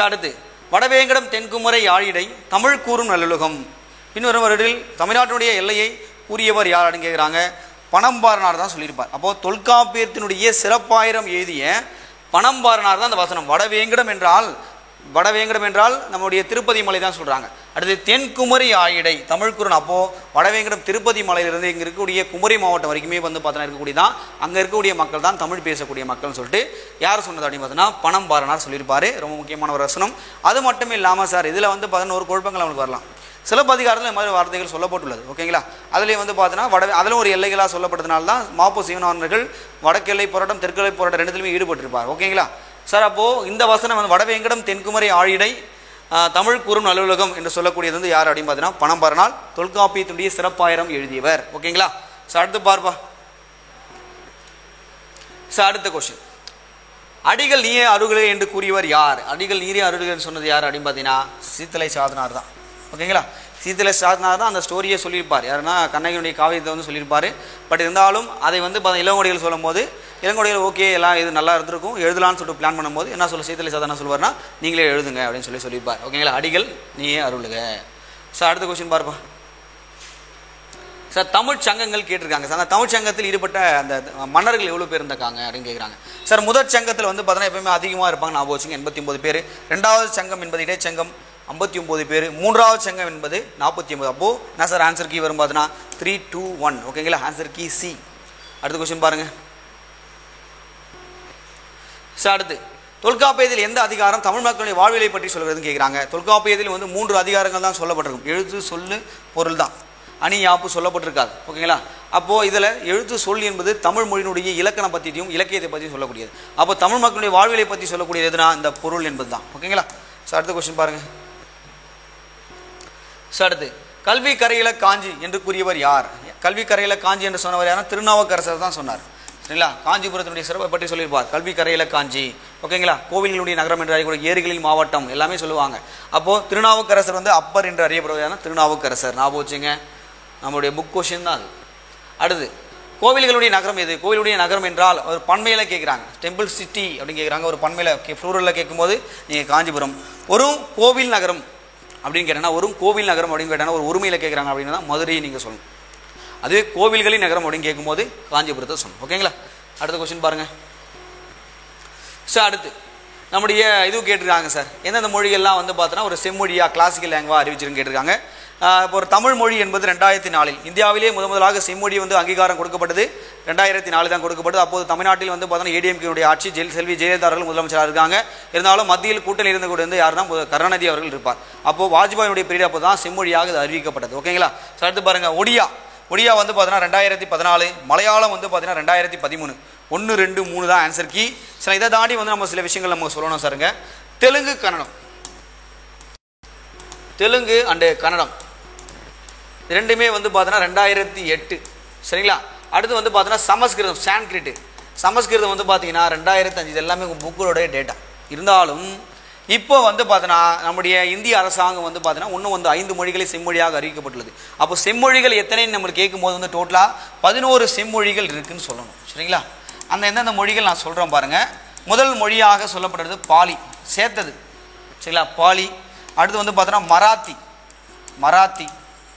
அடுத்து, வடவேங்கடம் தென்குமரை யாழிடை தமிழ் கூறும் நல்லுலகம் பின்வரும் வருடில் தமிழ்நாட்டினுடைய எல்லையை கூறியவர் யார் அப்படின்னு கேட்குறாங்க. பணம்பாரனார் தான் சொல்லியிருப்பார். அப்போது தொல்காப்பியத்தினுடைய சிறப்பாயிரம் எழுதிய பணம்பாரனார் தான் அந்த வசனம். வடவேங்கடம் என்றால் வடவேங்கடம் என்றால் நம்முடைய திருப்பதி மலை தான் சொல்கிறாங்க. அடுத்து தென்குமரி ஆயிடை தமிழ்குறன். அப்போது வடவேங்கடம் திருப்பதி மலையிலிருந்து இங்கே இருக்கக்கூடிய குமரி மாவட்டம் வரைக்குமே வந்து பார்த்தோன்னா இருக்கக்கூடிய தான் அங்கே இருக்கக்கூடிய மக்கள் தான் தமிழ் பேசக்கூடிய மக்கள்னு சொல்லிட்டு யார் சொன்னது அப்படின்னு பார்த்தோன்னா பணம்பாரனார் சொல்லியிருப்பார். ரொம்ப முக்கியமான ஒரு வசனம். அது மட்டும் இல்லாமல் சார் இதில் வந்து பார்த்தோன்னா ஒரு குழப்பங்கள் அவங்களுக்கு வரலாம். சிலப்பதிகாரத்தில் இந்த மாதிரி வார்த்தைகள் சொல்லப்பட்டுள்ளது. ஓகேங்களா? அதுலேயே வந்து பார்த்தோன்னா அதில் ஒரு எல்லைகளாக சொல்லப்பட்டதுனால தான் மாப்போ சிவனானவர்கள் வடக்கு எல்லை போராட்டம் தெற்கு எல்லை போராட்டம் ரெண்டுத்துலையுமே ஈடுபட்டிருப்பார். ஓகேங்களா சார்? அப்போது இந்த வசனம் வந்து வடவேங்கடம் தென்குமரி ஆழிடை தமிழ் குறும் அலுவலகம் என்று சொல்லக்கூடியது வந்து யார் அப்படின்னு பார்த்தீங்கன்னா பணம்பாரனால் தொல்காப்பியத்துடைய சிறப்பாயிரம் எழுதியவர். ஓகேங்களா சார்? அடுத்து பார்ப்பா சார். அடுத்த கொஸ்டின், அடிகள் நீயே அருள்களே என்று கூறியவர் யார்? அடிகள் நீரே அருள்கள் சொன்னது யார் அப்படின்னு பார்த்தீங்கன்னா சீத்தலை சாதனார் தான். ஓகேங்களா? சீத்தலை சாதனார் தான் அந்த ஸ்டோரியை சொல்லியிருப்பார். யாருன்னா கண்ணகியுடைய காவியத்தை வந்து சொல்லியிருப்பார். பட் இருந்தாலும் அதை வந்து இளங்கோடிகள் சொல்லும் போது இளங்கோடிகள் ஓகே எல்லாம் இது நல்லா இருந்திருக்கும் எழுதலான்னு சொல்லிட்டு பிளான் பண்ணும்போது என்ன சொல்ல சீத்தலை சாதனா சொல்லுவார்னா நீங்களே எழுதுங்க அப்படின்னு சொல்லியிருப்பார். ஓகேங்களா? அடிகள் நீயே அருளுக. சார் அடுத்த கொஸ்டின் பார்ப்பா சார். தமிழ் சங்கங்கள் கேட்டிருக்காங்க சார். அந்த தமிழ் சங்கத்தில் ஈடுபட்ட அந்த மன்னர்கள் எவ்வளோ பேர் இருந்திருக்காங்க அப்படின்னு கேட்குறாங்க சார். முதல் சங்கத்தில் வந்து பார்த்தீங்கன்னா எப்பவுமே அதிகமாக இருப்பாங்க, ஞாபகம் வச்சுங்க, 89 பேர். ரெண்டாவது சங்கம் என்பது இடைச்சங்கம் 59 பேர். மூன்றாவது சங்கம் என்பது 49. அப்போது என்ன சார் ஆன்சர் கீ வரும் பார்த்தீங்கன்னா 3, 2, 1. ஓகேங்களா? Answer key C. அடுத்த கொஸ்டின் பாருங்கள் சார். அடுத்து தொல்காப்பியத்தில் எந்த அதிகாரம் தமிழ் மக்களுடைய வாழ்வியலை பற்றி சொல்கிறதுன்னு கேட்குறாங்க. தொல்காப்பியத்தில் வந்து 3 அதிகாரங்கள் தான் சொல்லப்பட்டிருக்கும். எழுத்து சொல்லு பொருள் தான், அணி யாப்பு சொல்லப்பட்டிருக்காது. ஓகேங்களா? அப்போது இதில் எழுத்து சொல் என்பது தமிழ் மொழியினுடைய இலக்கணம் பற்றியும் இலக்கியத்தை பற்றியும் சொல்லக்கூடியது. அப்போ தமிழ் மக்களுடைய வாழ்வியலை பற்றி சொல்லக்கூடியது எதுனா இந்த பொருள் என்பது தான். ஓகேங்களா சார்? அடுத்த கொஸ்டின் பாருங்கள் சார். அடுத்து கல்வி கரையில காஞ்சி என்று கூறியவர் யார்? கல்வி கரையில காஞ்சி என்று சொன்னவர் யாருன்னா திருநாவுக்கரசர் தான் சொன்னார். சரிங்களா? காஞ்சிபுரத்தினுடைய சிறப்பை பற்றி சொல்லியிருப்பார். கல்வி கரையில காஞ்சி. ஓகேங்களா? கோவில்களுடைய நகரம் என்று அறியக்கூடிய ஏரிகளின் மாவட்டம் எல்லாமே சொல்லுவாங்க. அப்போது திருநாவுக்கரசர் வந்து அப்பர் என்று அறியப்படுவதான திருநாவுக்கரசர். ஞாபகம் வச்சுங்க, நம்மளுடைய புக் கொஸ்டின் தான் அது. அடுத்து கோவில்களுடைய நகரம் எது? கோவிலுடைய நகரம் என்றால் ஒரு பன்மையில் கேட்குறாங்க. டெம்பிள் சிட்டி அப்படின்னு கேட்குறாங்க. ஒரு பன்மையில் ஃப்ளூரலில் கேட்கும்போது நீங்கள் காஞ்சிபுரம். ஒரு கோவில் நகரம் அப்படின்னு கேட்டேன்னா ஒரு கோவில் நகரம் அப்படின்னு கேட்டாங்கன்னா ஒரு உரிமையில் கேட்குறாங்க அப்படின்னா மதுரையை நீங்கள் சொல்லணும். அதுவே கோவில்களின் நகரம் அப்படின்னு கேட்கும்போது காஞ்சிபுரத்தை சொல்லணும். ஓகேங்களா? அடுத்த கொஸ்டின் பாருங்கள் சார். அடுத்து நம்முடைய இது கேட்டிருக்காங்க சார். எந்தெந்த மொழிகள்லாம் வந்து பார்த்தோன்னா ஒரு செம்மொழியாக கிளாசிக்கல் லாங்குவேஜ் அறிவிச்சிருன்னு கேட்டிருக்காங்க. இப்போ ஒரு தமிழ் மொழி என்பது 2004 இந்தியாவிலே முதலாக செம்மொழி வந்து அங்கீகாரம் கொடுக்கப்பட்டது 2004 தான் கொடுக்கப்பட்டது. அப்போது தமிழ்நாட்டில் வந்து பார்த்தோன்னா ஏடிஎம்கேனுடைய ஆட்சி செல்வி ஜெயலலிதா அவர்கள் முதலமைச்சராக இருக்காங்க. இருந்தாலும் மத்தியில் கூட்டணி இருந்து கூட வந்து யார் தான் கருணாநிதி அவர்கள் இருப்பார். அப்போது வாஜ்பாயினுடைய பீரியட் அப்போ தான் செம்மொழியாக இது அறிவிக்கப்பட்டது. ஓகேங்களா? அடுத்து பாருங்கள் ஒடியா வந்து பார்த்தீங்கன்னா 2014. மலையாளம் வந்து பார்த்தீங்கன்னா 2013. 1, 2, 3 தான் ஆன்சர் கீ. சில இதை தாண்டி வந்து நம்ம சில விஷயங்கள் நம்ம சொல்லணும் சாருங்க. தெலுங்கு அண்டு கன்னடம் ரெண்டுமே வந்து பார்த்தோன்னா 2008. சரிங்களா? அடுத்து வந்து பார்த்தோன்னா சமஸ்கிருதம் சமஸ்கிருதம் வந்து பார்த்தீங்கன்னா 2005. இது எல்லாமே உங்கள் புக்கோடைய டேட்டா. இருந்தாலும் இப்போ வந்து பார்த்தோன்னா நம்முடைய இந்திய அரசாங்கம் வந்து பார்த்தோன்னா இன்னும் வந்து 5 மொழிகளை செம்மொழியாக அறிவிக்கப்பட்டுள்ளது. அப்போ செம்மொழிகள் எத்தனைன்னு நம்ம கேட்கும்போது வந்து டோட்டலாக 11 செம்மொழிகள் இருக்குதுன்னு சொல்லணும். சரிங்களா? அந்த எந்தெந்த மொழிகள் நான் சொல்கிறேன் பாருங்கள். முதல் மொழியாக சொல்லப்படுறது பாலி சேர்த்தது. சரிங்களா? பாலி. அடுத்து வந்து பார்த்தோன்னா மராத்தி.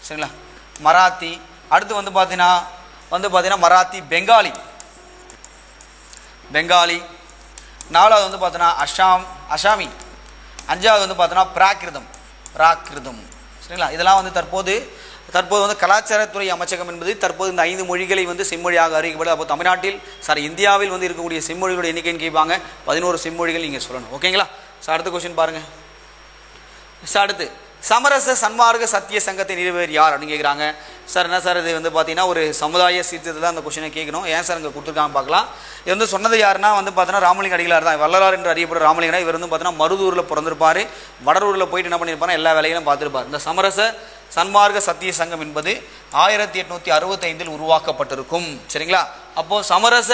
சரிங்களா? மராத்தி. அடுத்து வந்து பார்த்தீங்கன்னா மராத்தி பெங்காலி. நாலாவது வந்து பார்த்தோன்னா அசாமி. அஞ்சாவது வந்து பார்த்தோன்னா பிராகிருதம். சரிங்களா? இதெல்லாம் வந்து தற்போது வந்து கலாச்சாரத்துறை அமைச்சகம் என்பது தற்போது இந்த 5 மொழிகளை வந்து செம்மொழியாக அறிவிக்கப்படுது. அப்போ தமிழ்நாட்டில் இந்தியாவில் வந்து இருக்கக்கூடிய செம்மொழிகளோட எண்ணிக்கைன்னு கேட்பாங்க. 11 செம்மொழிகள் நீங்கள் சொல்லணும். ஓகேங்களா? சார் அடுத்த கொஸ்டின் பாருங்கள் சார். அடுத்து சமரச சன்மார்க்க சத்திய சங்கத்தை நிறுவியவர் யார் அப்படின்னு கேட்குறாங்க சார். என்ன சார் இது வந்து பார்த்தீங்கன்னா ஒரு சமுதாய சீர்திருத்தத்தை தான் அந்த கொஸ்டினை கேட்கணும். ஏன் சார் இங்கே கொடுத்துருக்காங்க பார்க்கலாம். இது வந்து சொன்னது யாருன்னா வந்து பார்த்தீங்கன்னா ராமலிங்க அடிகளார் தான். வள்ளலார் என்று அறியப்படுற ராமலிங்கனா இவர் வந்து பார்த்தீங்கன்னா மருதூரில் பிறந்திருப்பார். வடலூரில் போயிட்டு என்ன பண்ணியிருப்பாரு எல்லா வேலைகளும் பார்த்துருப்பார். இந்த சமரச சன்மார்க்க சத்திய சங்கம் என்பது 1865 உருவாக்கப்பட்டிருக்கும். சரிங்களா? அப்போது சமரச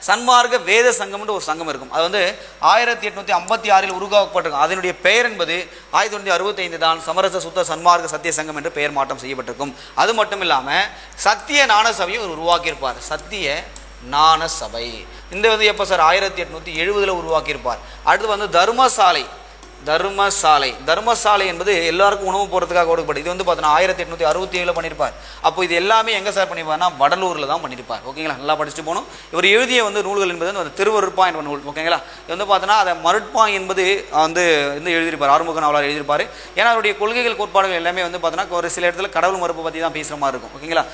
சன்மார்க்க வேத சங்கம்ன்ற ஒரு சங்கம் இருக்கும். அது வந்து 1856 உருவாக்கப்பட்டிருக்கும். அதனுடைய பெயர் என்பது 1965 தான் சமரச சுத்த சன்மார்க்க சத்திய சங்கம் என்று பெயர் மாற்றம் செய்யப்பட்டிருக்கும். அது மட்டும் இல்லாமல் சத்திய ஞான சபையை உருவாக்கியிருப்பார். சத்திய ஞான சபை இந்த வந்து எப்போ சார் 1870 உருவாக்கியிருப்பார். அடுத்து வந்து தர்மசாலை. தர்மசாலை என்பது எல்லாருக்கும் உணவு போகிறதுக்காக கொடுக்கப்படும். இது வந்து பார்த்தீங்கன்னா 1867 பண்ணியிருப்பார். அப்போ இது எல்லாமே எங்கே சார் பண்ணியிருப்பார்னா வடலூரில் தான் பண்ணியிருப்பார். ஓகேங்களா, நல்லா படிச்சுட்டு போகணும். இவர் எழுதிய வந்து நூல்கள் என்பது வந்து திருவருட்பா என்ற நூல். ஓகேங்களா, இது வந்து பார்த்தீங்கன்னா அதை மருட்பா என்பது வந்து எழுதியிருப்பார், ஆறுமுக நாவலர் எழுதியிருப்பார். ஏன்னா அவருடைய கொள்கைகள் கோட்பாடுகள் எல்லாமே வந்து பார்த்தீங்கன்னா ஒரு சில இடத்துல கடவுள் மறுப்பு பற்றி தான் பேசுகிற மாதிரி இருக்கும். ஓகேங்களா,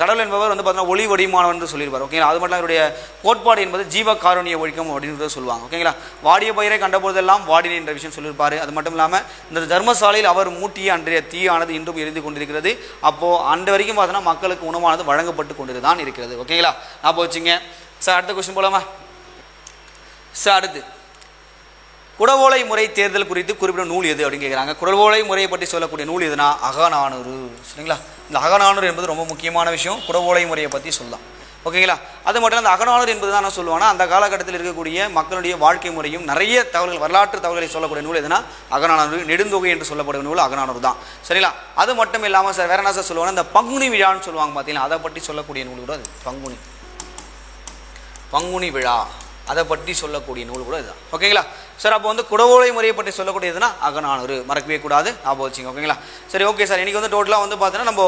கடவுள் என்பவர் வந்து பார்த்தீங்கன்னா ஒளி வடிமானவன் என்று சொல்லியிருப்பார். ஓகேங்களா, அது மட்டும் அவருடைய கோட்பாடு என்பது ஜீவ காருண்ய ஒழுக்கம் அப்படின்னு சொல்லுவாங்க. ஓகேங்களா, வாடிய பயிரை கண்டபோதெல்லாம் வாடினேன் என்ற விஷயம் சொல்லியிருப்பார். அது மட்டும் இல்லாமல் இந்த தர்மசாலையில் அவர் மூட்டிய அன்றைய தீயானது இன்றும் எரிந்து கொண்டிருக்கிறது. அப்போது அன்று வரைக்கும் பார்த்தோன்னா மக்களுக்கு உணவானது வழங்கப்பட்டு கொண்டு தான் இருக்கிறது. ஓகேங்களா, நான் போச்சுங்க சார். அடுத்த கொஸ்டின் போலாமா சார்? அடுத்து குடவோலை முறை தேர்தல் குறித்து குறிப்பிட்ட நூல் எது அப்படின்னு கேட்குறாங்க. குடவோலை முறையை பற்றி சொல்லக்கூடிய நூல் எதுனா அகநானூறு. சரிங்களா, இந்த அகநானூறு என்பது ரொம்ப முக்கியமான விஷயம். குடவோலை முறையை பற்றி சொல்லலாம். ஓகேங்களா, அது மட்டும் அந்த அகநானூறு என்பது தான் என்ன சொல்லுவாங்கன்னா அந்த காலகட்டத்தில் இருக்கக்கூடிய மக்களுடைய வாழ்க்கை முறையும் நிறைய தகவல்கள் வரலாற்று தகவல்களை சொல்லக்கூடிய நூல் எதுனா அகநானூறு. நெடுந்தொகை என்று சொல்லக்கூடிய நூல் அகநானூறு தான். சரிங்களா, அது மட்டும் இல்லாமல் சார் வேற என்ன சார் சொல்லுவாங்கன்னா இந்த பங்குனி விழான்னு சொல்லுவாங்க பார்த்தீங்கன்னா, அதை பற்றி சொல்லக்கூடிய நூல் கூட அது பங்குனி விழா, அதை பற்றி சொல்லக்கூடிய நூல் கூட இதுதான். ஓகேங்களா சார். அப்போ வந்து குடவோலை முறையை பற்றி சொல்லக்கூடியதுன்னா அகநானூறு, மறக்கவே கூடாது, ஞாபகம் வச்சுங்க. ஓகேங்களா சரி. ஓகே சார், இன்றைக்கி வந்து டோட்டலாக வந்து பார்த்தீங்கன்னா நம்ம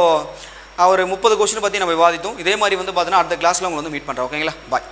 ஒரு 30 கொஸ்டின் பற்றி நம்ம விவாதித்தோம். இதே மாதிரி வந்து பார்த்தீங்கன்னா அடுத்த கிளாஸில் உங்களை வந்து மீட் பண்ணுறோம். ஓகேங்களா, பாய்.